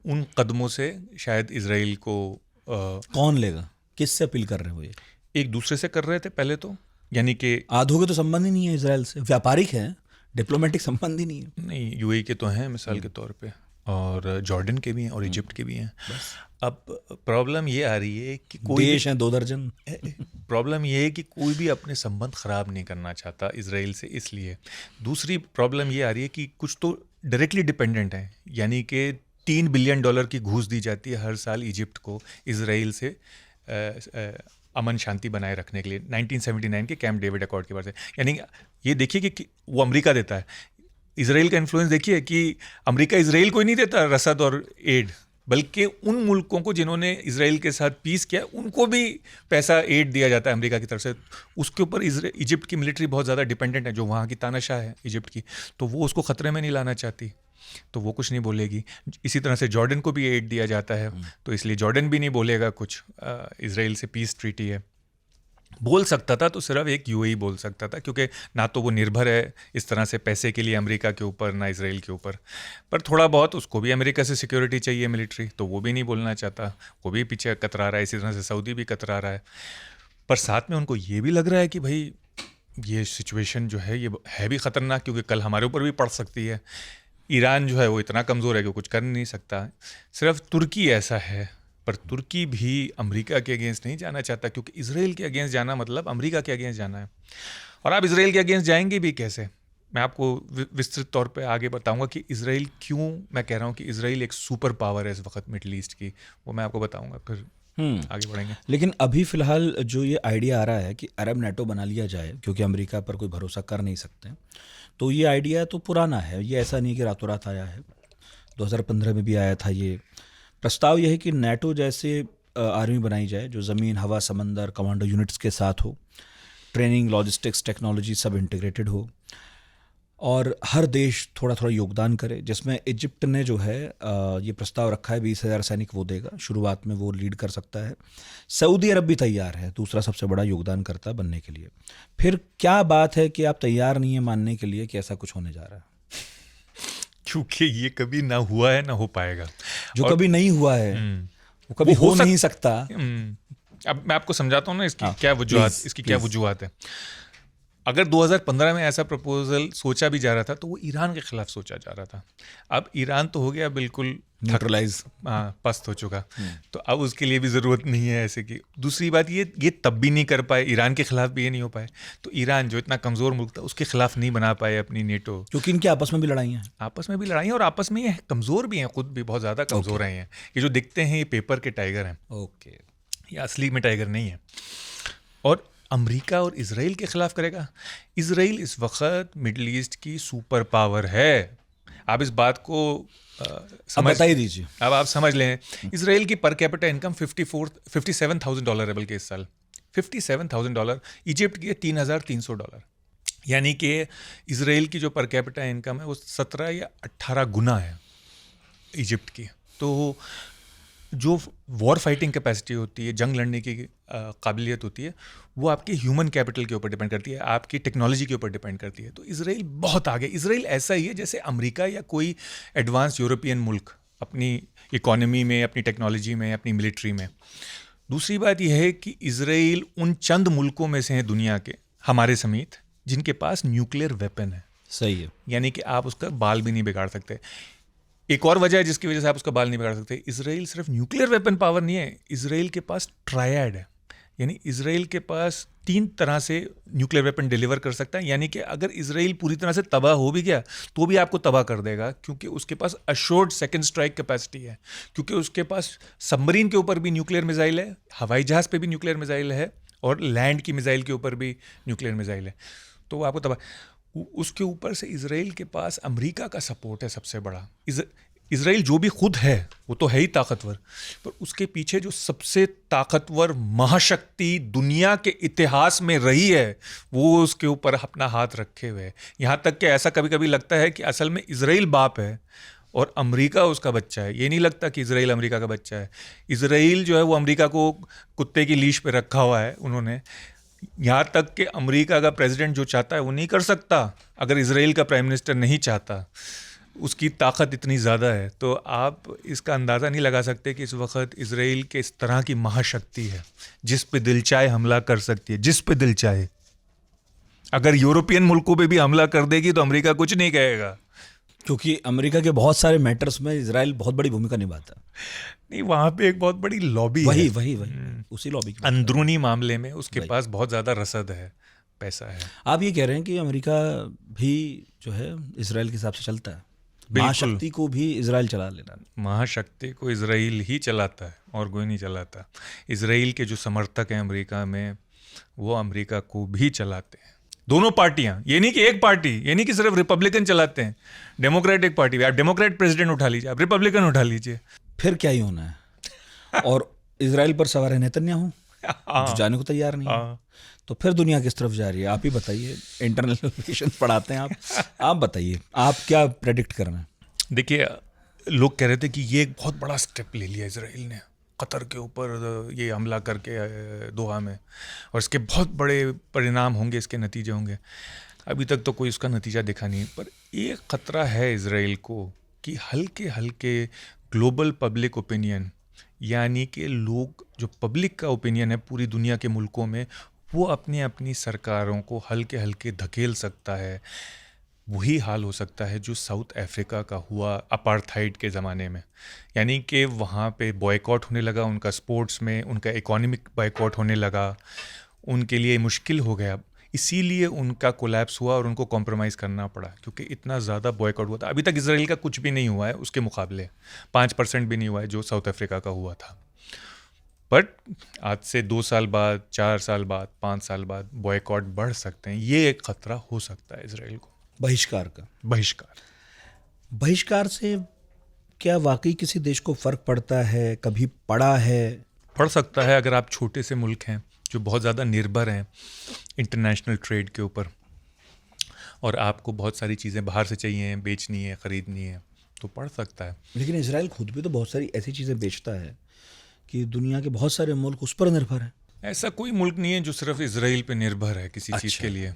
उन कदमों से शायद इजराइल को कौन लेगा, किससे अपील कर रहे हो? ये एक दूसरे से कर रहे थे पहले तो, यानी कि आधों के तो संबंध ही नहीं है इजराइल से, व्यापारिक है, डिप्लोमेटिक संबंध ही नहीं है। नहीं, यूएई के तो हैं मिसाल के तौर पे, और जॉर्डन के भी हैं और इजिप्ट के भी हैं। अब प्रॉब्लम ये आ रही है कि कोई देश हैं 2 दर्जन। प्रॉब्लम ये है कि कोई भी अपने संबंध ख़राब नहीं करना चाहता इजराइल से, इसलिए। दूसरी प्रॉब्लम ये आ रही है कि कुछ तो डायरेक्टली डिपेंडेंट हैं, यानी कि $3 बिलियन की घूस दी जाती है हर साल इजिप्ट को इजराइल से अमन शांति बनाए रखने के लिए, 1979 के कैंप डेविड अकॉर्ड के बाद से। यानी ये देखिए कि वो अमेरिका देता है, इजराइल का इन्फ्लुएंस देखिए कि अमेरिका इजराइल को ही नहीं देता रसद और एड, बल्कि उन मुल्कों को जिन्होंने इजराइल के साथ पीस किया उनको भी पैसा एड दिया जाता है अमेरिका की तरफ से। उसके ऊपर इजिप्ट की मिलिट्री बहुत ज़्यादा डिपेंडेंट है, जो वहाँ की तानाशाह है इजिप्ट की, तो वो उसको ख़तरे में नहीं लाना चाहती, तो वो कुछ नहीं बोलेगी। इसी तरह से जॉर्डन को भी एड दिया जाता है, तो इसलिए जॉर्डन भी नहीं बोलेगा कुछ। इजराइल से पीस ट्रीटी है, बोल सकता था तो सिर्फ एक यूएई बोल सकता था, क्योंकि ना तो वो निर्भर है इस तरह से पैसे के लिए अमेरिका के ऊपर, ना इजराइल के ऊपर। पर थोड़ा बहुत उसको भी अमेरिका से सिक्योरिटी चाहिए मिलिट्री, तो वो भी नहीं बोलना चाहता, वो भी पीछे कतरा रहा है। इसी तरह से सऊदी भी कतरा रहा है। पर साथ में उनको ये भी लग रहा है कि भाई ये सिचुएशन जो है ये है भी ख़तरनाक, क्योंकि कल हमारे ऊपर भी पड़ सकती है। ईरान जो है वो इतना कमज़ोर है कि कुछ कर नहीं सकता। सिर्फ तुर्की ऐसा है, पर तुर्की भी अमेरिका के अगेंस्ट नहीं जाना चाहता, क्योंकि इजराइल के अगेंस्ट जाना मतलब अमेरिका के अगेंस्ट जाना है। और आप इजराइल के अगेंस्ट जाएंगे भी कैसे, मैं आपको विस्तृत तौर पे आगे बताऊंगा कि इजराइल क्यों, मैं कह रहा हूँ कि इजराइल एक सुपर पावर है इस वक्त मिडल ईस्ट की, वो मैं आपको बताऊंगा, फिर आगे बढ़ेंगे। लेकिन अभी फिलहाल जो ये आइडिया आ रहा है कि अरब नेटो बना लिया जाए, क्योंकि अमेरिका पर कोई भरोसा कर नहीं सकते, तो ये आइडिया तो पुराना है, ये ऐसा नहीं कि रातों रात आया है। 2015 में भी आया था ये प्रस्ताव। यह है कि नेटो जैसे आर्मी बनाई जाए जो ज़मीन, हवा, समंदर, कमांडो यूनिट्स के साथ हो, ट्रेनिंग, लॉजिस्टिक्स, टेक्नोलॉजी सब इंटीग्रेटेड हो, और हर देश थोड़ा थोड़ा योगदान करे, जिसमें इजिप्ट ने जो है ये प्रस्ताव रखा है 20,000 सैनिक वो देगा, शुरुआत में वो लीड कर सकता है। सऊदी अरब भी तैयार है दूसरा सबसे बड़ा योगदानकर्ता बनने के लिए। फिर क्या बात है कि आप तैयार नहीं है मानने के लिए कि ऐसा कुछ होने जा रहा है? क्योंकि ये कभी ना हुआ है ना हो पाएगा। जो कभी नहीं हुआ है वो कभी हो नहीं सकता। अब मैं आपको समझाता हूँ ना इसकी हाँ, क्या वजूहत, please, इसकी क्या please. वजूहत है। अगर 2015 में ऐसा प्रपोजल सोचा भी जा रहा था तो वो ईरान के खिलाफ सोचा जा रहा था। अब ईरान तो हो गया बिल्कुल न्यूट्रलाइज, पस्त हो चुका, तो अब उसके लिए भी ज़रूरत नहीं है ऐसे की। दूसरी बात ये तब भी नहीं कर पाए, ईरान के खिलाफ भी ये नहीं हो पाए। तो ईरान जो इतना कमज़ोर मुल्क था उसके खिलाफ नहीं बना पाए अपनी नेटो, क्योंकि इनके आपस में भी लड़ाई हैं। आपस में भी लड़ाई है और आपस में ये कमज़ोर भी हैं, खुद भी बहुत ज़्यादा कमज़ोर हैं। ये जो दिखते हैं ये पेपर के टाइगर हैं, ओके, ये असली में टाइगर नहीं है। और अमेरिका और इजराइल के खिलाफ करेगा। इजराइल इस वक्त मिडल ईस्ट की सुपर पावर है। आप इस बात को समझ बता ही दीजिए। अब आप समझ लें, इजराइल की पर कैपिटा इनकम $57,000 है, बल्कि इस साल $57,000। इजिप्ट की है $3,300, यानी कि इजराइल की जो पर कैपिटा इनकम है वो 17 या 18 गुना है इजिप्ट की। तो जो वॉर फाइटिंग कैपेसिटी होती है, जंग लड़ने की काबिलियत होती है, वो आपकी ह्यूमन कैपिटल के ऊपर डिपेंड करती है, आपकी टेक्नोलॉजी के ऊपर डिपेंड करती है। तो इजराइल बहुत आगे, इजराइल ऐसा ही है जैसे अमेरिका या कोई एडवांस यूरोपियन मुल्क अपनी इकोनॉमी में, अपनी टेक्नोलॉजी में, अपनी मिलिट्री में। दूसरी बात यह है कि इजराइल उन चंद मुल्कों में से है दुनिया के, हमारे समेत, जिनके पास न्यूक्लियर वेपन है। सही है, यानी कि आप उसका बाल भी नहीं बिगाड़ सकते। एक और वजह है जिसकी वजह से आप उसका बाल नहीं बिगाड़ सकते, इजराइल सिर्फ न्यूक्लियर वेपन पावर नहीं है, इजराइल के पास ट्रायड है। यानी इजराइल के पास 3 तरह से न्यूक्लियर वेपन डिलीवर कर सकता है। यानी कि अगर इजराइल पूरी तरह से तबाह हो भी गया तो भी आपको तबाह कर देगा, क्योंकि उसके पास अश्योर्ड सेकंड स्ट्राइक कैपेसिटी है, क्योंकि उसके पास सबमरीन के ऊपर भी न्यूक्लियर मिसाइल है, हवाई जहाज़ पे भी न्यूक्लियर मिसाइल है, और लैंड की मिसाइल के ऊपर भी न्यूक्लियर मिसाइल है। तो वो आपको तबाह, उसके ऊपर से इजराइल के पास अमेरिका का सपोर्ट है सबसे बड़ा। इजराइल जो भी खुद है वो तो है ही ताकतवर, पर उसके पीछे जो सबसे ताकतवर महाशक्ति दुनिया के इतिहास में रही है वो उसके ऊपर अपना हाथ रखे हुए है। यहाँ तक कि ऐसा कभी कभी लगता है कि असल में इजराइल बाप है और अमेरिका उसका बच्चा है। ये नहीं लगता कि इजराइल अमेरिका का बच्चा है। इजराइल जो है वो अमेरिका को कुत्ते की लीश पे रखा हुआ है उन्होंने। यहाँ तक कि अमेरिका का प्रेसिडेंट जो चाहता है वो नहीं कर सकता अगर इजराइल का प्राइम मिनिस्टर नहीं चाहता। उसकी ताकत इतनी ज़्यादा है। तो आप इसका अंदाज़ा नहीं लगा सकते कि इस वक्त इजराइल के इस तरह की महाशक्ति है जिस पे दिल चाहे हमला कर सकती है, जिस पे दिल चाहे। अगर यूरोपियन मुल्कों पे भी हमला कर देगी तो अमेरिका कुछ नहीं कहेगा, क्योंकि अमेरिका के बहुत सारे मैटर्स में इजराइल बहुत बड़ी भूमिका निभाता। नहीं, वहाँ पे एक बहुत बड़ी लॉबी है, वही उसी लॉबी की अंदरूनी मामले में उसके पास बहुत ज़्यादा रसद है, पैसा है। आप ये कह रहे हैं कि अमेरिका भी जो है इजराइल के हिसाब से चलता है, महाशक्ति को भी इजराइल चला लेना। महाशक्ति को इजराइल ही चलाता है और कोई नहीं चलाता। इजराइल के जो समर्थक हैं अमेरिका में वो अमेरिका को भी चलाते हैं, दोनों पार्टियां। ये नहीं कि एक पार्टी, ये नहीं कि सिर्फ रिपब्लिकन चलाते हैं, डेमोक्रेटिक पार्टी। आप डेमोक्रेट प्रेसिडेंट उठा लीजिए, आप रिपब्लिकन उठा लीजिए, फिर क्या ही होना है। और इजराइल पर सवार है नेतन्याहू जो जाने को तैयार नहीं है। तो फिर दुनिया किस तरफ जा रही है? आप ही बताइए, इंटरनल रिलेशंस पढ़ाते हैं आप बताइए, आप क्या प्रेडिक्ट कर रहे हैं? देखिए, लोग कह रहे थे कि ये एक बहुत बड़ा स्टेप ले लिया इजराइल ने कतर के ऊपर ये हमला करके दोहा में, और इसके बहुत बड़े परिणाम होंगे, इसके नतीजे होंगे। अभी तक तो कोई उसका नतीजा दिखा नहीं, पर एक ख़तरा है इजराइल को कि हल्के हल्के ग्लोबल पब्लिक ओपिनियन, यानी कि लोग जो पब्लिक का ओपिनियन है पूरी दुनिया के मुल्कों में, वो अपनी अपनी सरकारों को हल्के हल्के धकेल सकता है। वही हाल हो सकता है जो साउथ अफ्रीका का हुआ अपार्थाइड के ज़माने में, यानी कि वहाँ पे बॉयकॉट होने लगा उनका स्पोर्ट्स में, उनका इकोनॉमिक बॉयकॉट होने लगा, उनके लिए मुश्किल हो गया, इसीलिए उनका कोलैप्स हुआ और उनको कॉम्प्रोमाइज़ करना पड़ा, क्योंकि इतना ज़्यादा बॉयकॉट हुआ था। अभी तक इजराइल का कुछ भी नहीं हुआ है उसके मुकाबले, 5% भी नहीं हुआ है जो साउथ अफ्रीका का हुआ था। बट आज से 2 साल बाद, 4 साल बाद, 5 साल बाद बॉयकॉट बढ़ सकते हैं। ये एक ख़तरा हो सकता है इजराइल को, बहिष्कार का। बहिष्कार से क्या वाकई किसी देश को फ़र्क पड़ता है? कभी पड़ा है? पड़ सकता है अगर आप छोटे से मुल्क हैं जो बहुत ज़्यादा निर्भर हैं इंटरनेशनल ट्रेड के ऊपर, और आपको बहुत सारी चीज़ें बाहर से चाहिए, बेचनी है, ख़रीदनी है, तो पड़ सकता है। लेकिन इजराइल खुद भी तो बहुत सारी ऐसी चीज़ें बेचता है कि दुनिया के बहुत सारे मुल्क उस पर निर्भर हैं। ऐसा कोई मुल्क नहीं है जो सिर्फ इसराइल पे निर्भर है किसी चीज़ अच्छा। के लिए।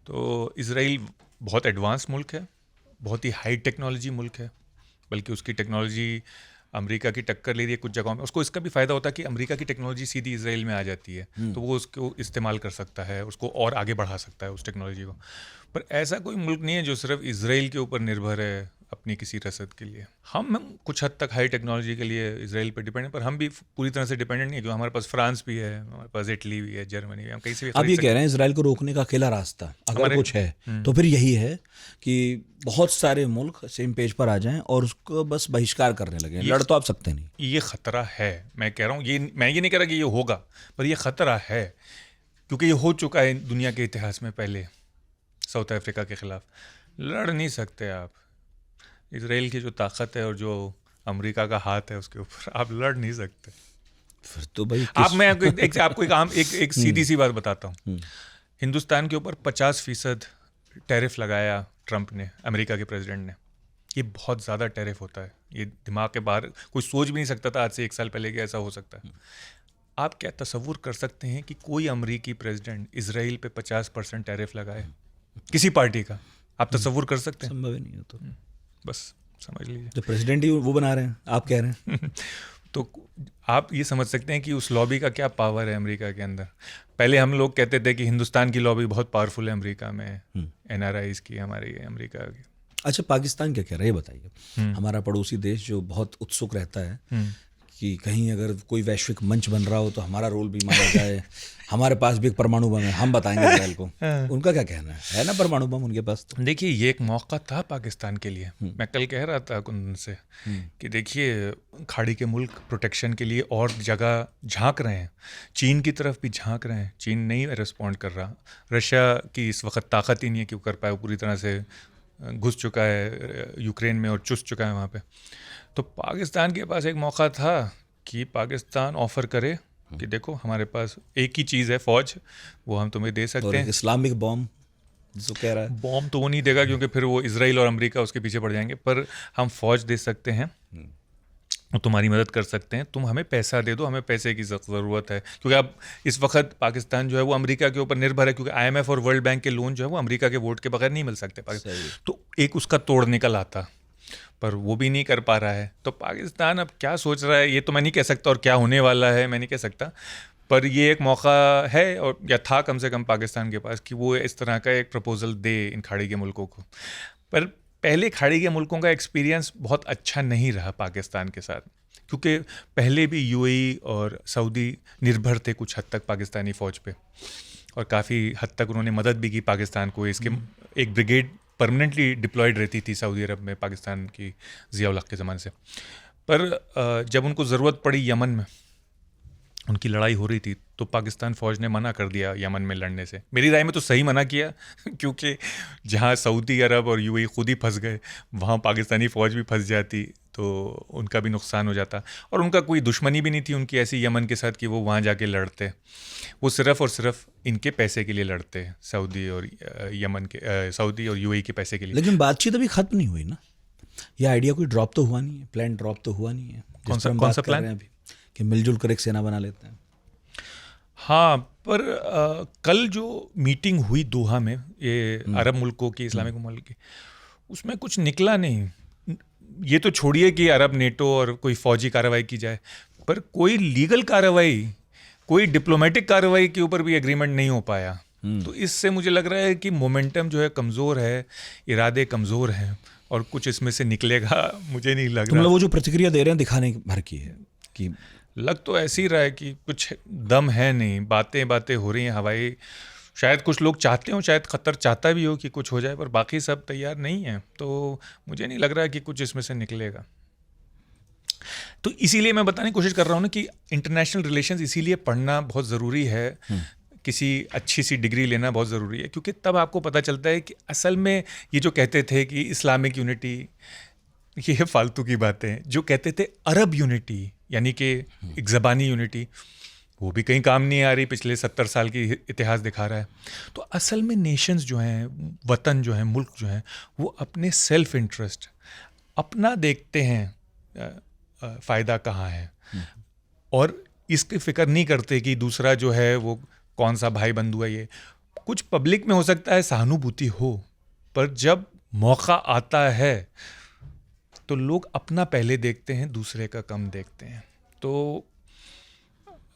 तो इसराइल बहुत एडवांस मुल्क है, बहुत ही हाई टेक्नोलॉजी मुल्क है, बल्कि उसकी टेक्नोलॉजी अमेरिका की टक्कर ले रही है कुछ जगहों में। उसको इसका भी फ़ायदा होता है कि अमेरिका की टेक्नोलॉजी सीधी इसराइल में आ जाती है, तो वो उसको इस्तेमाल कर सकता है, उसको और आगे बढ़ा सकता है उस टेक्नोलॉजी को। पर ऐसा कोई मुल्क नहीं है जो सिर्फ इसराइल के ऊपर निर्भर है अपनी किसी रसद के लिए। हम कुछ हद तक हाई टेक्नोलॉजी के लिए इसराइल पर डिपेंड है, पर हम भी पूरी तरह से डिपेंडेंट नहीं है, क्योंकि हमारे पास फ्रांस भी है, हमारे पास इटली भी है, जर्मनी भी, हम कहीं से भी आप खरीद ये सकते कह रहे हैं इसराइल को रोकने का अकेला रास्ता अगर हमारे- कुछ है तो फिर यही है कि बहुत सारे मुल्क सेम पेज पर आ जाएं और उसको बस बहिष्कार करने लगे। लड़ तो आप सकते नहीं। ये खतरा है, मैं कह रहा हूँ, मैं ये नहीं कह रहा कि ये होगा, पर ये खतरा है, क्योंकि ये हो चुका है दुनिया के इतिहास में पहले। साउथ अफ्रीका के खिलाफ लड़ नहीं सकते आप। इसराइल की जो ताकत है और जो अमेरिका का हाथ है उसके ऊपर, आप लड़ नहीं सकते। फिर तो भाई आप मैं आपको एक सीधी सी बात बताता हूँ। हिंदुस्तान के ऊपर 50% टैरिफ लगाया ट्रंप ने, अमेरिका के प्रेसिडेंट ने। ये बहुत ज़्यादा टैरिफ होता है, ये दिमाग के बाहर, कोई सोच भी नहीं सकता था आज से 1 साल पहले कि ऐसा हो सकता है। आप क्या तसव्वुर कर सकते हैं कि कोई अमेरिकी प्रेसिडेंट इसराइल पे 50% टैरिफ लगाए, किसी पार्टी का? आप तसव्वुर कर सकते हैं? संभव ही नहीं है। तो बस समझ लीजिए। जो प्रेसिडेंट ही वो बना रहे हैं, आप कह रहे हैं। तो आप ये समझ सकते हैं कि उस लॉबी का क्या पावर है अमेरिका के अंदर। पहले हम लोग कहते थे कि हिंदुस्तान की लॉबी बहुत पावरफुल है अमेरिका में, NRIs की, हमारी अमेरिका की। अच्छा, पाकिस्तान क्या कह रहा है ये बताइए। हमारा पड़ोसी देश जो बहुत उत्सुक रहता है कि कहीं अगर कोई वैश्विक मंच बन रहा हो तो हमारा रोल भी माना जाए। हमारे पास भी एक परमाणु बम है, हम बताएंगे इसराइल को। उनका क्या कहना है ना परमाणु बम उनके पास? तो देखिए, ये एक मौका था पाकिस्तान के लिए। मैं कल कह रहा था कुंदन से कि देखिए, खाड़ी के मुल्क प्रोटेक्शन के लिए और जगह झांक रहे हैं, चीन की तरफ भी झांक रहे हैं। चीन नहीं रिस्पॉन्ड कर रहा। रशिया की इस वक्त ताकत ही नहीं है कि वो कर पाए, वो पूरी तरह से घुस चुका है यूक्रेन में और चुस चुका है वहाँ पे। तो पाकिस्तान के पास एक मौका था कि पाकिस्तान ऑफर करे कि देखो हमारे पास एक ही चीज़ है, फौज, वो हम तुम्हें दे और सकते एक हैं। इस्लामिक बॉम्ब जो कह रहा है। बॉम्ब तो वो नहीं देगा, क्योंकि फिर वो इसराइल और अमेरिका उसके पीछे पड़ जाएंगे, पर हम फौज दे सकते हैं और तुम्हारी मदद कर सकते हैं। तुम हमें पैसा दे दो, हमें पैसे की ज़रूरत है, क्योंकि अब इस वक्त पाकिस्तान जो है वो अमेरिका के ऊपर निर्भर है, क्योंकि IMF और वर्ल्ड बैंक के लोन जो है वो अमेरिका के वोट के बगैर नहीं मिल सकते पाकिस्तान। तो एक उसका तोड़ निकल आता, पर वो भी नहीं कर पा रहा है। तो पाकिस्तान अब क्या सोच रहा है ये तो मैं नहीं कह सकता, और क्या होने वाला है मैं नहीं कह सकता, पर ये एक मौका है, और या था कम से कम पाकिस्तान के पास, कि वो इस तरह का एक प्रपोजल दे इन खाड़ी के मुल्कों को। पर पहले खाड़ी के मुल्कों का एक्सपीरियंस बहुत अच्छा नहीं रहा पाकिस्तान के साथ, क्योंकि पहले भी UAE और सऊदी निर्भर थे कुछ हद तक पाकिस्तानी फ़ौज पे, और काफ़ी हद तक उन्होंने मदद भी की पाकिस्तान को। इसके एक ब्रिगेड परमानेंटली डिप्लॉयड रहती थी सऊदी अरब में पाकिस्तान की ज़िया उल हक़ के ज़माने से। पर जब उनको ज़रूरत पड़ी यमन में, उनकी लड़ाई हो रही थी, तो पाकिस्तान फ़ौज ने मना कर दिया यमन में लड़ने से। मेरी राय में तो सही मना किया, क्योंकि जहाँ सऊदी अरब और UAE खुद ही फंस गए, वहाँ पाकिस्तानी फ़ौज भी फंस जाती तो उनका भी नुकसान हो जाता। और उनका कोई दुश्मनी भी नहीं थी उनकी ऐसी यमन के साथ कि वो वहाँ जाके लड़ते। वो सिर्फ़ और सिर्फ इनके पैसे के लिए लड़ते, सऊदी और यमन के, सऊदी और UAE के पैसे के लिए। लेकिन बातचीत अभी खत्म नहीं हुई ना। ये आइडिया कोई ड्रॉप तो हुआ नहीं है, प्लान ड्रॉप तो हुआ नहीं है। कौन सा प्लान? अभी कि मिलजुल कर एक सेना बना लेते हैं। हाँ, पर कल जो मीटिंग हुई दोहा में, ये अरब मुल्कों की, इस्लामिक मुल्क की, उसमें कुछ निकला नहीं। ये तो छोड़िए कि अरब नेटो और कोई फ़ौजी कार्रवाई की जाए, पर कोई लीगल कार्रवाई, कोई डिप्लोमेटिक कार्रवाई के ऊपर भी एग्रीमेंट नहीं हो पाया। तो इससे मुझे लग रहा है कि मोमेंटम जो है कमज़ोर है, इरादे कमज़ोर हैं, और कुछ इसमें से निकलेगा मुझे नहीं लग रहा। वो जो प्रतिक्रिया दे रहे हैं दिखाने भर की है कि लग तो ऐसे ही रहा है कि कुछ दम है नहीं, बातें हो रही हैं हवाई। शायद कुछ लोग चाहते हो, शायद क़तर चाहता भी हो कि कुछ हो जाए, पर बाकी सब तैयार नहीं है। तो मुझे नहीं लग रहा है कि कुछ इसमें से निकलेगा। तो इसीलिए मैं बताने की कोशिश कर रहा हूँ ना कि इंटरनेशनल रिलेशंस इसीलिए पढ़ना बहुत ज़रूरी है, किसी अच्छी सी डिग्री लेना बहुत ज़रूरी है, क्योंकि तब आपको पता चलता है कि असल में ये जो कहते थे कि इस्लामिक यूनिटी, ये फालतू की बातें। जो कहते थे अरब यूनिटी, यानी कि एक ज़बानी यूनिटी, वो भी कहीं काम नहीं आ रही, पिछले 70 साल की इतिहास दिखा रहा है। तो असल में नेशंस जो हैं, वतन जो हैं, मुल्क जो हैं, वो अपने सेल्फ इंटरेस्ट अपना देखते हैं, फ़ायदा कहाँ है, और इसकी फ़िक्र नहीं करते कि दूसरा जो है वो कौन सा भाई बंधु है। ये कुछ पब्लिक में हो सकता है सहानुभूति हो, पर जब मौका आता है तो लोग अपना पहले देखते हैं, दूसरे का कम देखते हैं। तो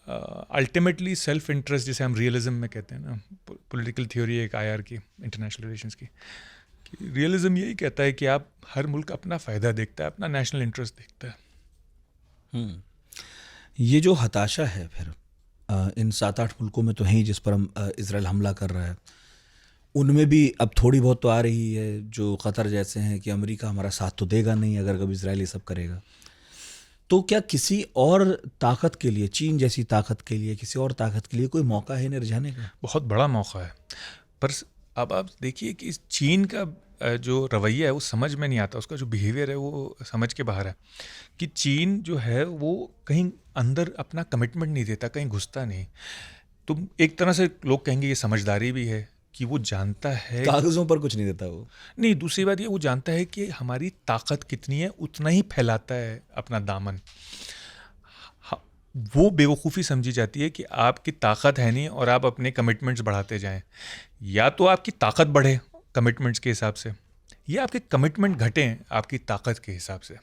अल्टीमेटली सेल्फ इंटरेस्ट, जिसे हम रियलिज्म में कहते हैं ना, पॉलिटिकल थ्योरी एक आईआर की, इंटरनेशनल रिलेशंस की, रियलिज्म यही कहता है कि आप हर मुल्क अपना फ़ायदा देखता है, अपना नेशनल इंटरेस्ट देखता है। ये जो हताशा है फिर इन 7-8 मुल्कों में तो है ही जिस पर हम इजराइल हमला कर रहा है, उनमें भी अब थोड़ी बहुत तो आ रही है जो कतर जैसे हैं कि अमेरिका हमारा साथ तो देगा नहीं अगर कभी इजराइल ये सब करेगा। तो क्या किसी और ताकत के लिए, चीन जैसी ताकत के लिए, किसी और ताकत के लिए कोई मौका है इन्हें रिझाने का? बहुत बड़ा मौका है, पर अब आप देखिए कि इस चीन का जो रवैया है वो समझ में नहीं आता, उसका जो बिहेवियर है वो समझ के बाहर है। कि चीन जो है वो कहीं अंदर अपना कमिटमेंट नहीं देता, कहीं घुसता नहीं। तो एक तरह से लोग कहेंगे ये समझदारी भी है कि वो जानता है, कागजों पर कुछ नहीं देता वो। नहीं, दूसरी बात ये, वो जानता है कि हमारी ताकत कितनी है, उतना ही फैलाता है अपना दामन। वो बेवकूफ़ी समझी जाती है कि आपकी ताकत है नहीं और आप अपने कमिटमेंट्स बढ़ाते जाएं। या तो आपकी ताकत बढ़े कमिटमेंट्स के हिसाब से, या आपके कमिटमेंट घटें आपकी ताकत के हिसाब से।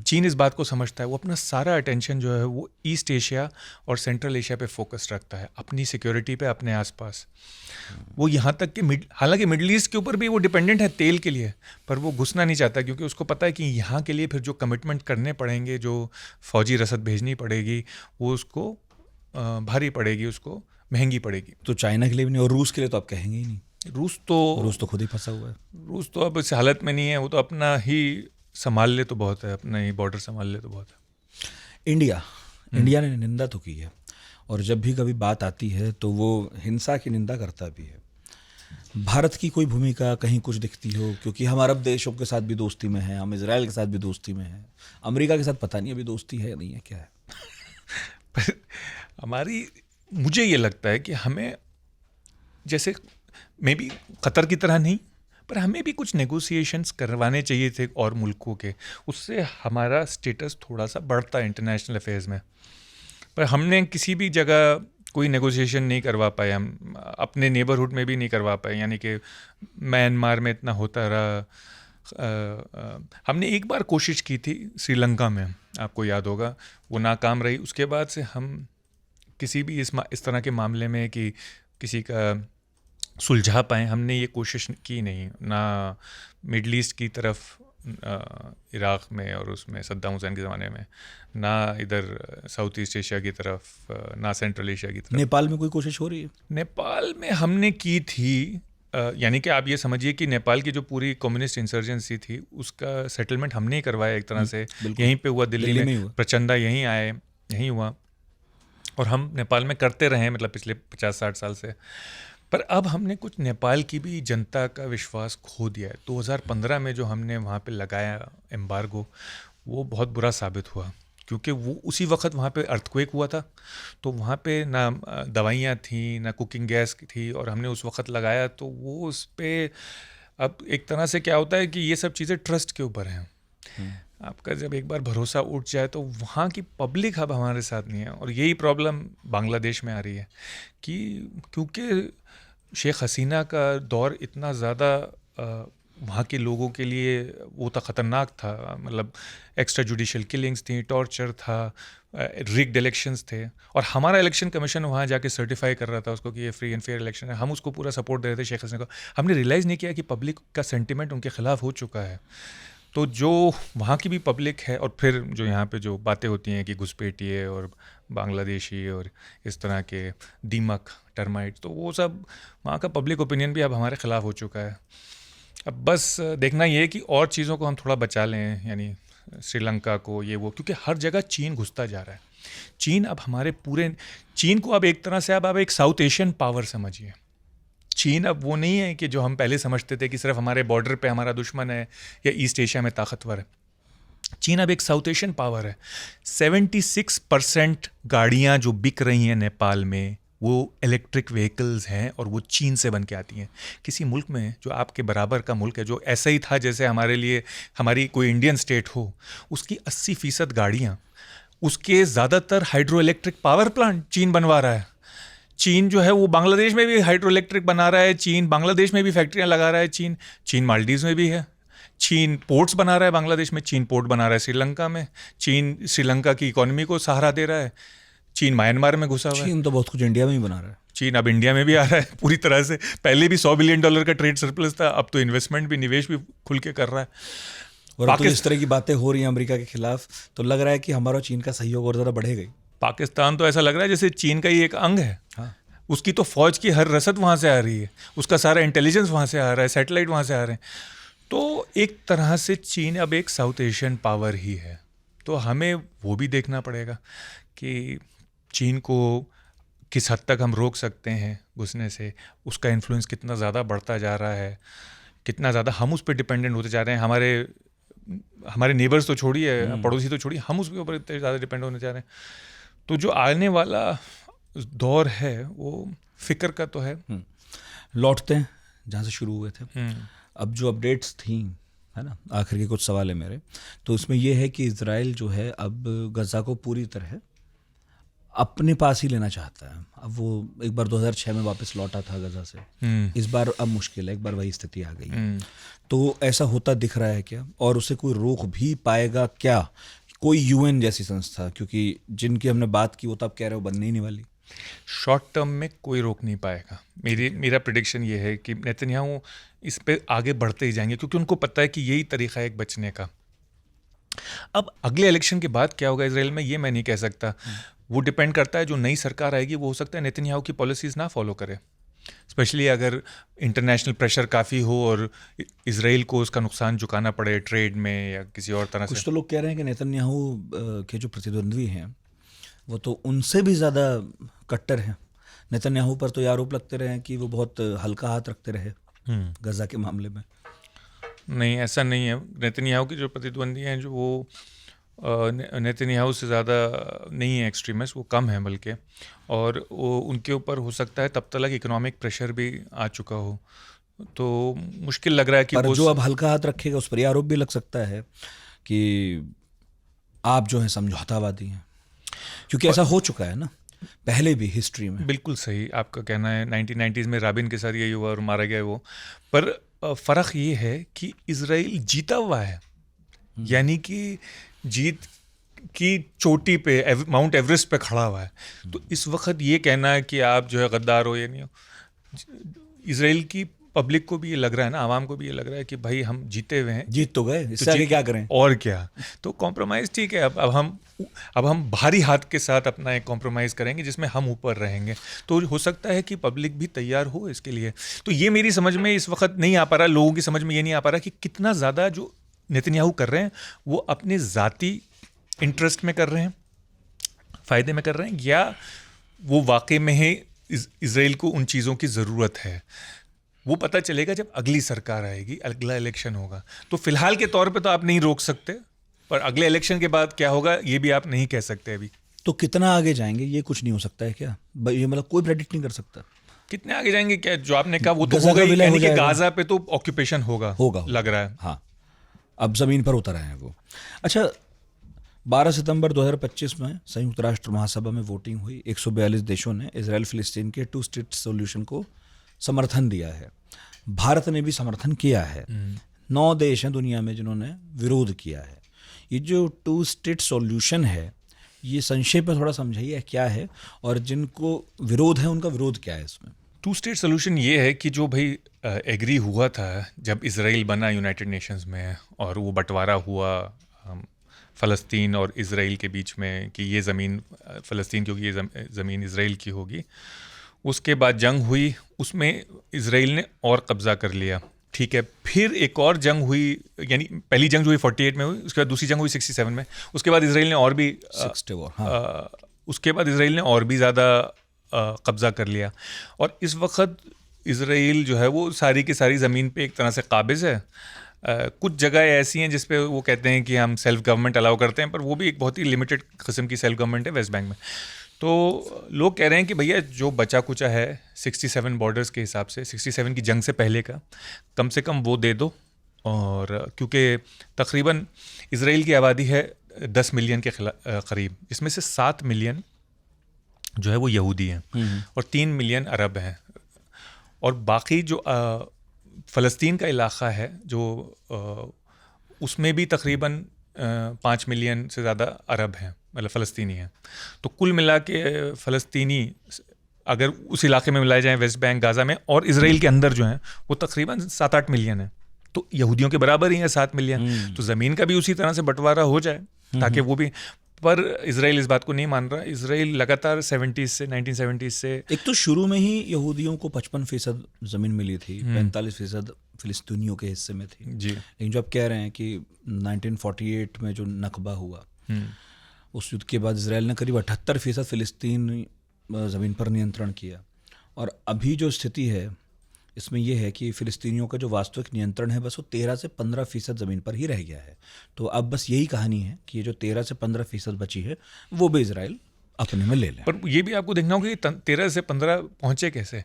चीन इस बात को समझता है, वो अपना सारा अटेंशन जो है वो ईस्ट एशिया और सेंट्रल एशिया पे फोकस रखता है, अपनी सिक्योरिटी पे, अपने आसपास। वो यहाँ तक कि हालांकि मिडल ईस्ट के ऊपर भी वो डिपेंडेंट है तेल के लिए, पर वो घुसना नहीं चाहता क्योंकि उसको पता है कि यहाँ के लिए फिर जो कमिटमेंट करने पड़ेंगे, जो फौजी रसद भेजनी पड़ेगी, वो उसको भारी पड़ेगी, उसको महंगी पड़ेगी। तो चाइना के लिए भी नहीं, और रूस के लिए तो आप कहेंगे ही नहीं। रूस तो खुद ही फंसा हुआ है। रूस तो अब इस हालत में नहीं है, वो तो अपना ही संभाल ले तो बहुत है, अपना ही बॉर्डर संभाल ले तो बहुत है। इंडिया ने निंदा तो की है, और जब भी कभी बात आती है तो वो हिंसा की निंदा करता भी है। भारत की कोई भूमिका कहीं कुछ दिखती हो? क्योंकि हम अरब देशों के साथ भी दोस्ती में हैं, हम इजराइल के साथ भी दोस्ती में हैं, अमेरिका के साथ पता नहीं अभी दोस्ती है या नहीं है, क्या है? पर हमारी, मुझे ये लगता है कि हमें, जैसे मे बी कतर की तरह नहीं, पर हमें भी कुछ नेगोशिएशंस करवाने चाहिए थे और मुल्कों के, उससे हमारा स्टेटस थोड़ा सा बढ़ता है इंटरनेशनल अफेयर्स में। पर हमने किसी भी जगह कोई नेगोशिएशन नहीं करवा पाए, हम अपने नेबरहुड में भी नहीं करवा पाए। यानी कि म्यांमार में इतना होता रहा। हमने एक बार कोशिश की थी श्रीलंका में, आपको याद होगा, वो नाकाम रही। उसके बाद से हम किसी भी इस तरह के मामले में कि किसी का सुलझा पाएँ, हमने ये कोशिश की नहीं। ना मिडल ईस्ट की तरफ, इराक़ में और उसमें सद्दाम हुसैन के ज़माने में, ना इधर साउथ ईस्ट एशिया की तरफ, ना सेंट्रल एशिया की तरफ। नेपाल में कोई कोशिश हो रही है? नेपाल में हमने की थी, यानी कि आप ये समझिए कि नेपाल की जो पूरी कम्युनिस्ट इंसर्जेंसी थी उसका सेटलमेंट हमने ही करवाया एक तरह से। यहीं पे हुआ, दिल्ली में प्रचंडा यहीं आए, यहीं हुआ, और हम नेपाल में करते रहे, मतलब पिछले 50-60 साल से। पर अब हमने कुछ नेपाल की भी जनता का विश्वास खो दिया है। 2015 में जो हमने वहाँ पे लगाया एम्बार्गो, वो बहुत बुरा साबित हुआ, क्योंकि वो उसी वक्त वहाँ पे अर्थक्वेक हुआ था, तो वहाँ पे ना दवाइयाँ थी, ना कुकिंग गैस थी, और हमने उस वक्त लगाया, तो वो उस पर अब एक तरह से क्या होता है कि ये सब चीज़ें ट्रस्ट के ऊपर हैं। आपका जब एक बार भरोसा उठ जाए तो वहाँ की पब्लिक अब हमारे साथ नहीं है। और यही प्रॉब्लम बांग्लादेश में आ रही है कि क्योंकि शेख हसीना का दौर इतना ज़्यादा वहाँ के लोगों के लिए वो था, ख़तरनाक था। मतलब एक्स्ट्रा जुडिशल किलिंग्स थी, टॉर्चर था, रिग्ड इलेक्शंस थे, और हमारा इलेक्शन कमीशन वहाँ जाके सर्टिफाई कर रहा था उसको कि ये फ्री एंड फेयर इलेक्शन है। हम उसको पूरा सपोर्ट दे रहे थे शेख हसीना को। हमने रियलाइज़ नहीं किया कि पब्लिक का सेंटिमेंट उनके ख़िलाफ़ हो चुका है। तो जो वहाँ की भी पब्लिक है, और फिर जो यहाँ पे जो बातें होती हैं कि घुसपैठिए और बांग्लादेशी और इस तरह के दीमक, टर्माइट, तो वो सब वहाँ का पब्लिक ओपिनियन भी अब हमारे ख़िलाफ़ हो चुका है। अब बस देखना ये है कि और चीज़ों को हम थोड़ा बचा लें, यानी श्रीलंका को, ये वो, क्योंकि हर जगह चीन घुसता जा रहा है। चीन अब हमारे पूरे, चीन को अब एक तरह से अब एक साउथ एशियन पावर समझिए। चीन अब वो नहीं है कि जो हम पहले समझते थे कि सिर्फ हमारे बॉर्डर पे हमारा दुश्मन है या ईस्ट एशिया में ताकतवर है। चीन अब एक साउथ एशियन पावर है। 76% गाड़ियाँ जो बिक रही हैं नेपाल में वो इलेक्ट्रिक व्हीकल्स हैं और वो चीन से बन के आती हैं। किसी मुल्क में जो आपके बराबर का मुल्क है, जो ऐसा ही था जैसे हमारे लिए हमारी कोई इंडियन स्टेट हो, उसकी 80% गाड़ियाँ, उसके ज़्यादातर हाइड्रो इलेक्ट्रिक पावर प्लांट चीन बनवा रहा है। चीन जो है वो बांग्लादेश में भी हाइड्रो इलेक्ट्रिक बना रहा है, चीन बांग्लादेश में भी फैक्ट्रियाँ लगा रहा है, चीन मालदीव्स में भी है, चीन पोर्ट्स बना रहा है बांग्लादेश में, चीन पोर्ट बना रहा है श्रीलंका में, चीन श्रीलंका की इकोनॉमी को सहारा दे रहा है, चीन म्यांमार में घुसा हुआ है। चीन तो बहुत कुछ इंडिया में भी बना रहा है। चीन अब इंडिया में भी आ रहा है पूरी तरह से। पहले भी $100 बिलियन का ट्रेड सरप्लस था, अब तो इन्वेस्टमेंट भी, निवेश भी खुल के कर रहा है। और अब तो इस तरह की बातें हो रही हैं अमेरिका के खिलाफ, तो लग रहा है कि हमारा चीन का सहयोग और ज़्यादा बढ़ेगा ही। पाकिस्तान तो ऐसा लग रहा है जैसे चीन का ही एक अंग है। हाँ, उसकी तो फौज की हर रसद वहाँ से आ रही है, उसका सारा इंटेलिजेंस वहाँ से आ रहा है, सैटेलाइट वहाँ से आ रहे हैं। तो एक तरह से चीन अब एक साउथ एशियन पावर ही है। तो हमें वो भी देखना पड़ेगा कि चीन को किस हद तक हम रोक सकते हैं घुसने से, उसका इन्फ्लुएंस कितना ज़्यादा बढ़ता जा रहा है, कितना ज़्यादा हम उस पर डिपेंडेंट होते जा रहे हैं। हमारे नेबर्स तो छोड़िए, पड़ोसी तो छोड़िए, हम उसके ऊपर इतने ज़्यादा डिपेंड होने जा रहे हैं। तो जो आने वाला दौर है वो फिक्र का तो है। लौटते हैं जहाँ से शुरू हुए थे। अब जो अपडेट्स थी, है ना, आखिर के कुछ सवाल है मेरे, तो इसमें यह है कि इजराइल जो है अब गजा को पूरी तरह अपने पास ही लेना चाहता है। अब वो एक बार 2006 में वापस लौटा था गजा से, इस बार अब मुश्किल है, एक बार वही स्थिति आ गई। तो ऐसा होता दिख रहा है क्या, और उसे कोई रोक भी पाएगा क्या, कोई यूएन जैसी संस्था, क्योंकि जिनकी हमने बात की वो तो आप कह रहे हो बनने ही नहीं वाली। शॉर्ट टर्म में कोई रोक नहीं पाएगा। मेरा प्रेडिक्शन ये है कि नेतन्याहू इस पे आगे बढ़ते ही जाएंगे, क्योंकि उनको पता है कि यही तरीका है एक बचने का। अब अगले इलेक्शन के बाद क्या होगा इसराइल में, ये मैं नहीं कह सकता। वो डिपेंड करता है जो नई सरकार आएगी वो हो सकता है नेतन्याहू की पॉलिसीज़ ना फॉलो करे, स्पेशली अगर इंटरनेशनल प्रेशर काफ़ी हो और इसराइल को उसका नुकसान चुकाना पड़े ट्रेड में या किसी और तरह से। कुछ तो लोग कह रहे हैं कि नेतन्याहू के जो प्रतिद्वंद्वी हैं वो तो उनसे भी ज़्यादा कट्टर हैं। नेतन्याहू पर तो ये आरोप लगते रहे हैं कि वो बहुत हल्का हाथ रखते रहे गजा के मामले में। नहीं, ऐसा नहीं है। नेतन्याहू के जो प्रतिद्वंदी हैं जो वो नेतन्याहू से ज़्यादा नहीं है एक्सट्रीमिस्ट, वो कम है बल्कि, और वो उनके ऊपर हो सकता है तब तक इकोनॉमिक प्रेशर भी आ चुका हो, तो मुश्किल लग रहा है कि पर जो अब हल्का हाथ रखेगा उस पर यह आरोप भी लग सकता है कि आप जो हैं समझौतावादी हैं, क्योंकि ऐसा हो चुका है ना पहले भी हिस्ट्री में। बिल्कुल सही आपका कहना है, 1990s में राबिन के साथ यही हुआ और मारा गया वो। पर फ़र्क ये है कि इजराइल जीता हुआ है, यानी कि जीत की चोटी पे, माउंट एवरेस्ट पे खड़ा हुआ है। तो इस वक्त ये कहना है कि आप जो है गद्दार हो, ये नहीं हो। इजराइल की पब्लिक को भी ये लग रहा है ना, आवाम को भी ये लग रहा है कि भाई हम जीते हुए हैं, जीत तो गए, इससे आगे क्या करें, और क्या। तो कॉम्प्रोमाइज़ ठीक है, अब हम भारी हाथ के साथ अपना एक कॉम्प्रोमाइज़ करेंगे जिसमें हम ऊपर रहेंगे। तो हो सकता है कि पब्लिक भी तैयार हो इसके लिए। तो ये मेरी समझ में इस वक्त नहीं आ पा रहा, लोगों की समझ में ये नहीं आ पा रहा कि कितना ज़्यादा जो नेतन्याहू कर रहे हैं वो अपने ज़ाती इंटरेस्ट में कर रहे हैं, फ़ायदे में कर रहे हैं, या वो वाकई में ही इजराइल को उन चीज़ों की ज़रूरत है। वो पता चलेगा जब अगली सरकार आएगी, अगला इलेक्शन होगा। तो फिलहाल के तौर पे तो आप नहीं रोक सकते, पर अगले इलेक्शन के बाद क्या होगा ये भी आप नहीं कह सकते अभी। तो कितना आगे जाएंगे ये कुछ नहीं हो सकता है क्या, ये मतलब कोई प्रेडिक्ट नहीं कर सकता कितने आगे जाएंगे। क्या जो आपने कहा वो तो होगा ही, यानी कि गाजा पे तो ऑक्यूपेशन होगा लग रहा है। हाँ, अब ज़मीन पर उतर आए हैं वो। अच्छा, 12 सितंबर 2025 में संयुक्त राष्ट्र महासभा में वोटिंग हुई। 142 देशों ने इजराइल फिलिस्तीन के 2 स्टेट सॉल्यूशन को समर्थन दिया है। भारत ने भी समर्थन किया है। 9 देश हैं दुनिया में जिन्होंने विरोध किया है। ये जो 2 स्टेट सॉल्यूशन है, ये संक्षेप में थोड़ा समझाइए क्या है, और जिनको विरोध है उनका विरोध क्या है इसमें। 2 स्टेट सोल्यूशन ये है कि जो भाई एग्री हुआ था जब इसराइल बना यूनाइटेड नेशंस में, और वो बंटवारा हुआ फ़लस्तीन और इसराइल के बीच में कि ये ज़मीन फ़लस्तीन क्योंकि ये ज़मीन इसराइल की होगी। उसके बाद जंग हुई, उसमें इसराइल ने और कब्ज़ा कर लिया, ठीक है। फिर एक और जंग हुई, यानी पहली जंग जो हुई 48 में हुई, उसके बाद दूसरी जंग हुई 67 में। उसके बाद इसराइल ने और भी उसके बाद इसराइल ने और भी ज़्यादा कब्ज़ा कर लिया। और इस वक्त इसराइल जो है वो सारी की सारी ज़मीन पे एक तरह से काबिज़ है। कुछ जगह ऐसी हैं जिस पे वो कहते हैं कि हम सेल्फ गवर्नमेंट अलाउ करते हैं, पर वो भी एक बहुत ही लिमिटेड किस्म की सेल्फ गवर्नमेंट है वेस्ट बैंक में। तो लोग कह रहे हैं कि भैया जो बचा कुचा है 67 बॉर्डर्स के हिसाब से, 67 की जंग से पहले का, कम से कम वो दे दो। और क्योंकि तकरीबन इसराइल की आबादी है 10 मिलियन के करीब, जिसमें से 7 मिलियन जो है वो यहूदी हैं और 3 मिलियन अरब हैं, और बाकी जो फ़लस्तीन का इलाक़ा है जो उसमें भी तकरीबन 5 मिलियन से ज़्यादा अरब हैं, मतलब फ़लस्तीनी हैं। तो कुल मिला के फ़लस्तीनी अगर उस इलाके में मिलाए जाएं, वेस्ट बैंक, गाज़ा में और इसराइल के अंदर जो हैं, वो तकरीबन 7-8 मिलियन है। तो यहूदियों के बराबर ही है 7 मिलियन। तो ज़मीन का भी उसी तरह से बंटवारा हो जाए ताकि वो भी, पर इसराइल इस बात को नहीं मान रहा। इसराइल लगातार 1970s से एक तो शुरू में ही यहूदियों को 55% ज़मीन मिली थी, 45% फ़िलिस्तीनियों के हिस्से में थी जी। लेकिन जो आप कह रहे हैं कि 1948 में जो नकबा हुआ, उस युद्ध के बाद इसराइल ने करीब 78% फ़िलिस्तीन ज़मीन पर नियंत्रण किया। और अभी जो स्थिति है इसमें यह है कि फ़िलिस्तीनियों का जो वास्तविक नियंत्रण है बस वो 13 से 15% ज़मीन पर ही रह गया है। तो अब बस यही कहानी है कि ये जो 13 से 15% बची है वो भी इसराइल अपने में ले लें। पर ये भी आपको देखना होगा कि 13 से 15 पहुँचे कैसे।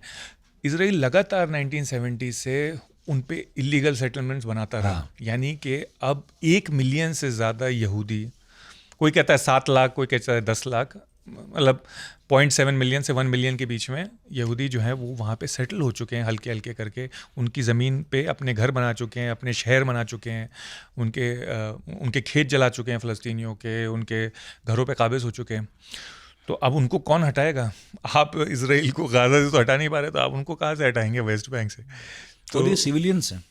इसराइल लगातार 1970 से उन पे इलीगल सेटलमेंट्स बनाता रहा। यानी कि अब 1 मिलियन से ज़्यादा यहूदी, कोई कहता है 7 लाख, कोई कहता है 10 लाख, मतलब 0.7 मिलियन से 1 मिलियन के बीच में यहूदी जो है वो वहाँ पे सेटल हो चुके हैं, हल्के हल्के करके उनकी ज़मीन पे अपने घर बना चुके हैं, अपने शहर बना चुके हैं, उनके खेत जला चुके हैं फ़लस्तीनियों के, उनके घरों पे काबिज़ हो चुके हैं। तो अब उनको कौन हटाएगा? आप इसराइल को गाज़ा से तो हटा नहीं पा रहे, तो आप उनको कहाँ से हटाएंगे? वेस्ट बैंक से। तो ये सिविलियंस हैं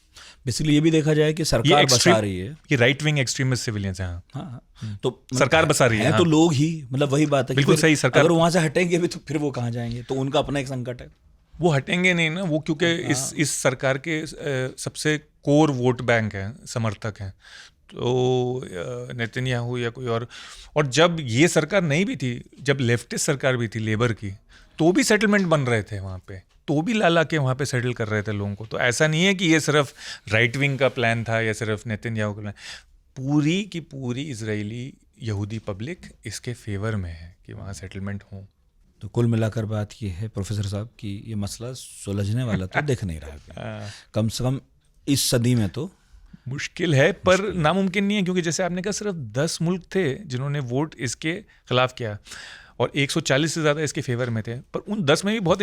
बेसिकली। ये भी देखा जाए कि सरकार बसा रही है, ये राइट विंग एक्सट्रीमिस्ट सिविलियंस हैं। हाँ, तो सरकार बसा रही है। तो लोग ही, मतलब वही बात है, बिल्कुल सही। सरकार अगर वहाँ से हटेंगे भी तो फिर वो कहाँ जाएंगे? तो उनका अपना एक संकट है, वो हटेंगे नहीं ना वो, क्योंकि इस सरकार के सबसे कोर वोट बैंक हैं, समर्थक हैं। तो नेतन्याहू या कोई और जब ये सरकार नहीं भी थी, जब लेफ्टिस्ट सरकार भी थी लेबर की, तो भी सेटलमेंट बन रहे थे वहाँ पे, तो भी ला के वहाँ पे सेटल कर रहे थे लोगों को। तो ऐसा नहीं है कि ये सिर्फ राइट विंग का प्लान था या सिर्फ नेतन्याहू का प्लान। पूरी की पूरी इजरायली यहूदी पब्लिक इसके फेवर में है कि वहाँ सेटलमेंट हो। तो कुल मिलाकर बात ये है प्रोफेसर साहब कि ये मसला सुलझने वाला तो दिख नहीं रहा, कम से कम इस सदी में तो मुश्किल है, पर नामुमकिन नहीं है। क्योंकि जैसे आपने कहा सिर्फ 10 मुल्क थे जिन्होंने वोट इसके खिलाफ किया और 140 से ज़्यादा इसके फेवर में थे। पर उन 10 में भी बहुत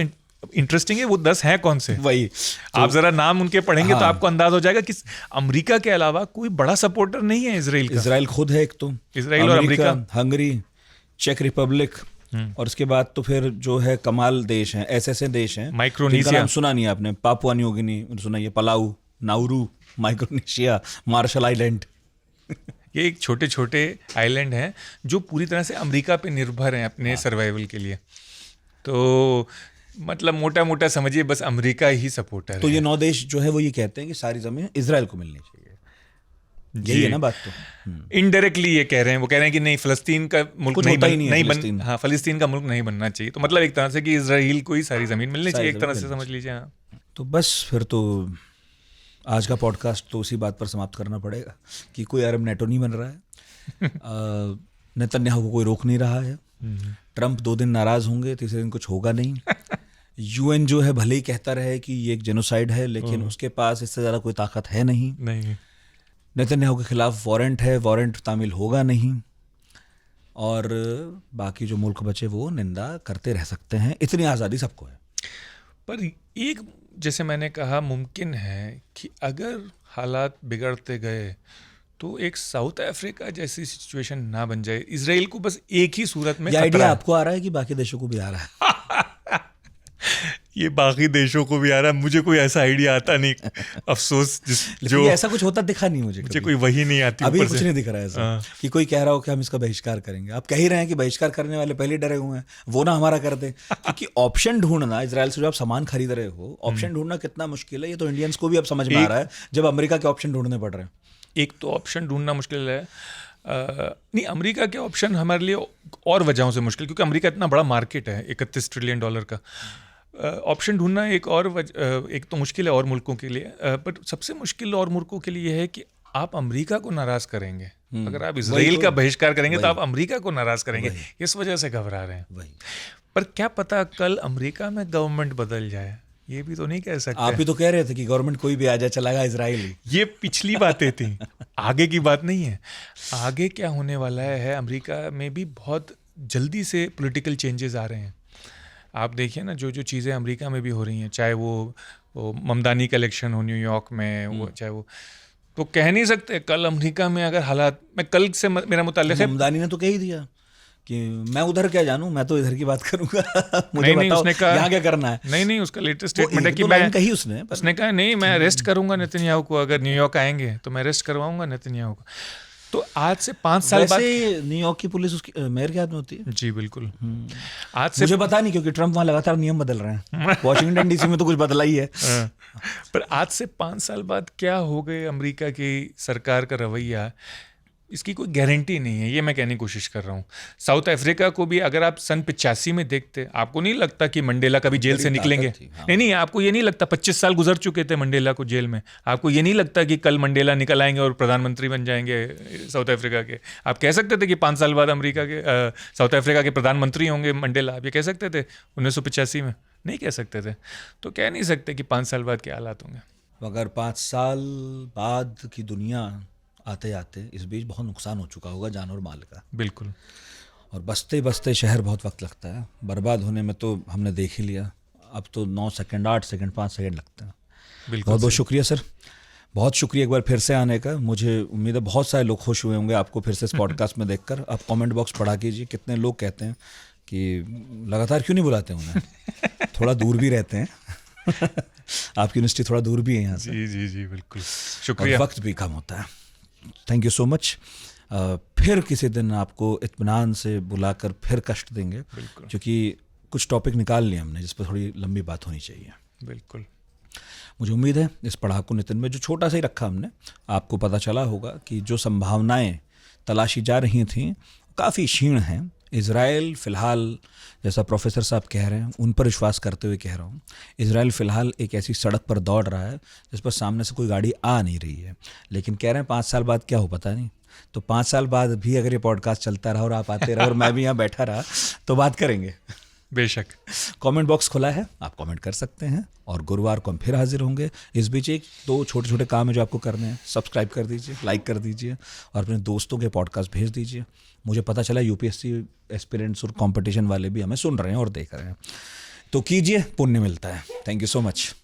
इंटरेस्टिंग है वो 10 हैं कौन से, वही आप जरा नाम उनके पढ़ेंगे तो आपको अंदाज हो जाएगा कि अमेरिका के अलावा कोई बड़ा सपोर्टर नहीं है इसराइल का। इसराइल खुद है एक तो, इसराइल और अमेरिका, हंगरी, चेक रिपब्लिक, और उसके बाद तो फिर जो है कमाल देश हैं, ऐसे देश हैं, माइक्रोनेशिया नाम सुना नहीं आपने, पापुआ न्यू गिनी सुना, Palau, Nauru, Micronesia, Marshall island ये एक छोटे छोटे आइलैंड हैं जो पूरी तरह से अमेरिका पे निर्भर हैं अपने सर्वाइवल के लिए। तो मतलब मोटा मोटा समझिए बस अमेरिका ही सपोर्टर है। तो ये 9 देश जो है वो ये कहते हैं कि सारी जमीन इजराइल को मिलनी चाहिए, यही है ना बात? तो इनडायरेक्टली ये कह रहे हैं, वो कह रहे हैं कि नहीं फ़लस्तीन का मुल्क नहीं फ़लस्तीन का मुल्क नहीं बनना चाहिए। तो मतलब एक तरह से कि इजराइल को ही सारी ज़मीन मिलनी चाहिए, एक तरह से समझ लीजिए। हाँ, तो बस फिर तो आज का पॉडकास्ट तो उसी बात पर समाप्त करना पड़ेगा कि कोई अरब नेटो नहीं बन रहा है, नेतन्याहू को कोई रोक नहीं रहा है, ट्रंप 2 दिन नाराज़ होंगे, तीसरे दिन कुछ होगा नहीं। यूएन जो है भले ही कहता रहे कि ये एक जेनोसाइड है, लेकिन उसके पास इससे ज़्यादा कोई ताकत है नहीं। नेतन्याहू के खिलाफ वारंट है, वारंट तामील होगा नहीं, और बाकी जो मुल्क बचे वो निंदा करते रह सकते हैं। इतनी आज़ादी सबको है। पर एक, जैसे मैंने कहा, मुमकिन है कि अगर हालात बिगड़ते गए तो एक साउथ अफ्रीका जैसी सिचुएशन ना बन जाए। इसराइल को बस एक ही सूरत में आइडिया आपको आ रहा है कि बाकी देशों को भी आ रहा है? ये बाकी देशों को भी आ रहा है, मुझे कोई ऐसा आइडिया आता नहीं, अफसोस। जो ऐसा कुछ होता दिखा नहीं मुझे कोई वही नहीं आती, अभी कुछ नहीं दिख रहा है ऐसा कि कोई कह रहा हो कि हम इसका बहिष्कार करेंगे। आप कह ही रहे हैं कि बहिष्कार करने वाले पहले डरे हुए हैं, वो ना हमारा कर दे। क्योंकि ऑप्शन ढूंढना, इसराइल से जो आप सामान खरीद रहे हो, ऑप्शन ढूंढना कितना मुश्किल है, ये तो इंडियंस को भी अब समझ में आ रहा है जब अमेरिका के ऑप्शन ढूंढने पड़ रहे हैं। एक तो ऑप्शन ढूंढना मुश्किल है, नहीं, अमेरिका के ऑप्शन हमारे लिए और वजहों से मुश्किल, क्योंकि अमेरिका इतना बड़ा मार्केट है, $31 ट्रिलियन का। ऑप्शन ढूंढना एक तो मुश्किल है और मुल्कों के लिए, पर सबसे मुश्किल और मुल्कों के लिए है कि आप अमेरिका को नाराज करेंगे। अगर आप इसराइल का बहिष्कार करेंगे तो आप अमेरिका को नाराज करेंगे, इस वजह से घबरा रहे हैं। पर क्या पता कल अमेरिका में गवर्नमेंट बदल जाए, ये भी तो नहीं कह सकते। आप ही तो कह रहे थे कि गवर्नमेंट कोई भी आ जाए चलाएगा इजराइल। ये पिछली बातें थी, आगे की बात नहीं है। आगे क्या होने वाला है, अमेरिका में भी बहुत जल्दी से पॉलिटिकल चेंजेस आ रहे हैं। आप देखिए ना, जो चीज़ें अमेरिका में भी हो रही हैं, चाहे वो ममदानी का इलेक्शन हो न्यूयॉर्क में, वो चाहे वो, तो कह नहीं सकते कल अमेरिका में अगर हालात, मैं कल से मेरा मुताल्लिक़ है, ममदानी ने तो कह ही दिया कि मैं उधर क्या जानूं, मैं तो इधर की बात करूंगा। मुझे नहीं, बताओ उसने कहा यहाँ क्या करना है। नहीं, उसका लेटेस्ट स्टेटमेंट है कि मैं कही उसने कहा नहीं, मैं अरेस्ट करूंगा नेतन्याहू को, अगर न्यूयॉर्क आएंगे तो मैं अरेस्ट करवाऊंगा नेतन्याहू को। तो आज से 5 साल बाद न्यूयॉर्क की पुलिस उसकी मेयर के हाथ में होती है। जी बिल्कुल। आज से मुझे पता नहीं, क्योंकि ट्रम्प वहाँ लगातार नियम बदल रहे हैं। वॉशिंगटन डीसी में तो कुछ बदला ही है। पर आज से 5 साल बाद क्या हो गए अमेरिका की सरकार का रवैया, इसकी कोई गारंटी नहीं है। ये मैं कहने की कोशिश कर रहा हूँ। साउथ अफ्रीका को भी अगर आप सन 85 में देखते, आपको नहीं लगता कि मंडेला कभी जेल से निकलेंगे? नहीं, आपको ये नहीं लगता? 25 साल गुजर चुके थे मंडेला को जेल में, आपको ये नहीं लगता कि कल मंडेला निकल आएंगे और प्रधानमंत्री बन जाएंगे साउथ अफ्रीका के? आप कह सकते थे कि 5 साल बाद अमेरिका के साउथ अफ्रीका के प्रधानमंत्री होंगे मंडेला, आप ये कह सकते थे 1985 में? नहीं कह सकते थे। तो कह नहीं सकते कि 5 साल बाद क्या हालात होंगे। अगर 5 साल बाद की दुनिया आते आते इस बीच बहुत नुकसान हो चुका होगा जान और माल का। बिल्कुल। और बसते बसते शहर बहुत वक्त लगता है, बर्बाद होने में तो हमने देख ही लिया। अब तो 9 सेकंड, 8 सेकंड, 5 सेकंड लगते हैं। बिल्कुल। बहुत बहुत शुक्रिया सर, बहुत शुक्रिया एक बार फिर से आने का। मुझे उम्मीद है बहुत सारे लोग खुश हुए होंगे आपको फिर से इस पॉडकास्ट में देखकर। आप कमेंट बॉक्स पढ़ा कीजिए, कितने लोग कहते हैं कि लगातार क्यों नहीं बुलाते उन्हें, थोड़ा दूर भी रहते हैं। आपकी यूनिवर्सिटी थोड़ा दूर भी है यहाँ से। जी बिल्कुल, शुक्रिया। वक्त भी कम होता है। Thank you so much. फिर किसी दिन आपको इत्मीनान से बुलाकर फिर कष्ट देंगे, क्योंकि कुछ टॉपिक निकाल लिए हमने जिस पर थोड़ी लंबी बात होनी चाहिए। बिल्कुल। मुझे उम्मीद है इस पढ़ाकू नितिन में जो छोटा सा ही रखा हमने, आपको पता चला होगा कि जो संभावनाएं तलाशी जा रही थीं काफ़ी क्षीण हैं। इज़राइल फ़िलहाल, जैसा प्रोफेसर साहब कह रहे हैं, उन पर विश्वास करते हुए कह रहा हूँ, इज़राइल फ़िलहाल एक ऐसी सड़क पर दौड़ रहा है जिस पर सामने से कोई गाड़ी आ नहीं रही है। लेकिन कह रहे हैं 5 साल बाद क्या हो पता नहीं। तो 5 साल बाद भी अगर ये पॉडकास्ट चलता रहा और आप आते रहे और मैं भी यहाँ बैठा रहा तो बात करेंगे। बेशक। कमेंट बॉक्स खुला है, आप कमेंट कर सकते हैं। और गुरुवार को हम फिर हाजिर होंगे। इस बीच 1-2 छोटे छोटे काम है जो आपको करने हैं। सब्सक्राइब कर दीजिए, लाइक कर दीजिए और अपने दोस्तों के पॉडकास्ट भेज दीजिए। मुझे पता चला यूपीएससी एस्पिरेंट्स और कंपटीशन वाले भी हमें सुन रहे हैं और देख रहे हैं, तो कीजिए, पुण्य मिलता है। Thank you so much.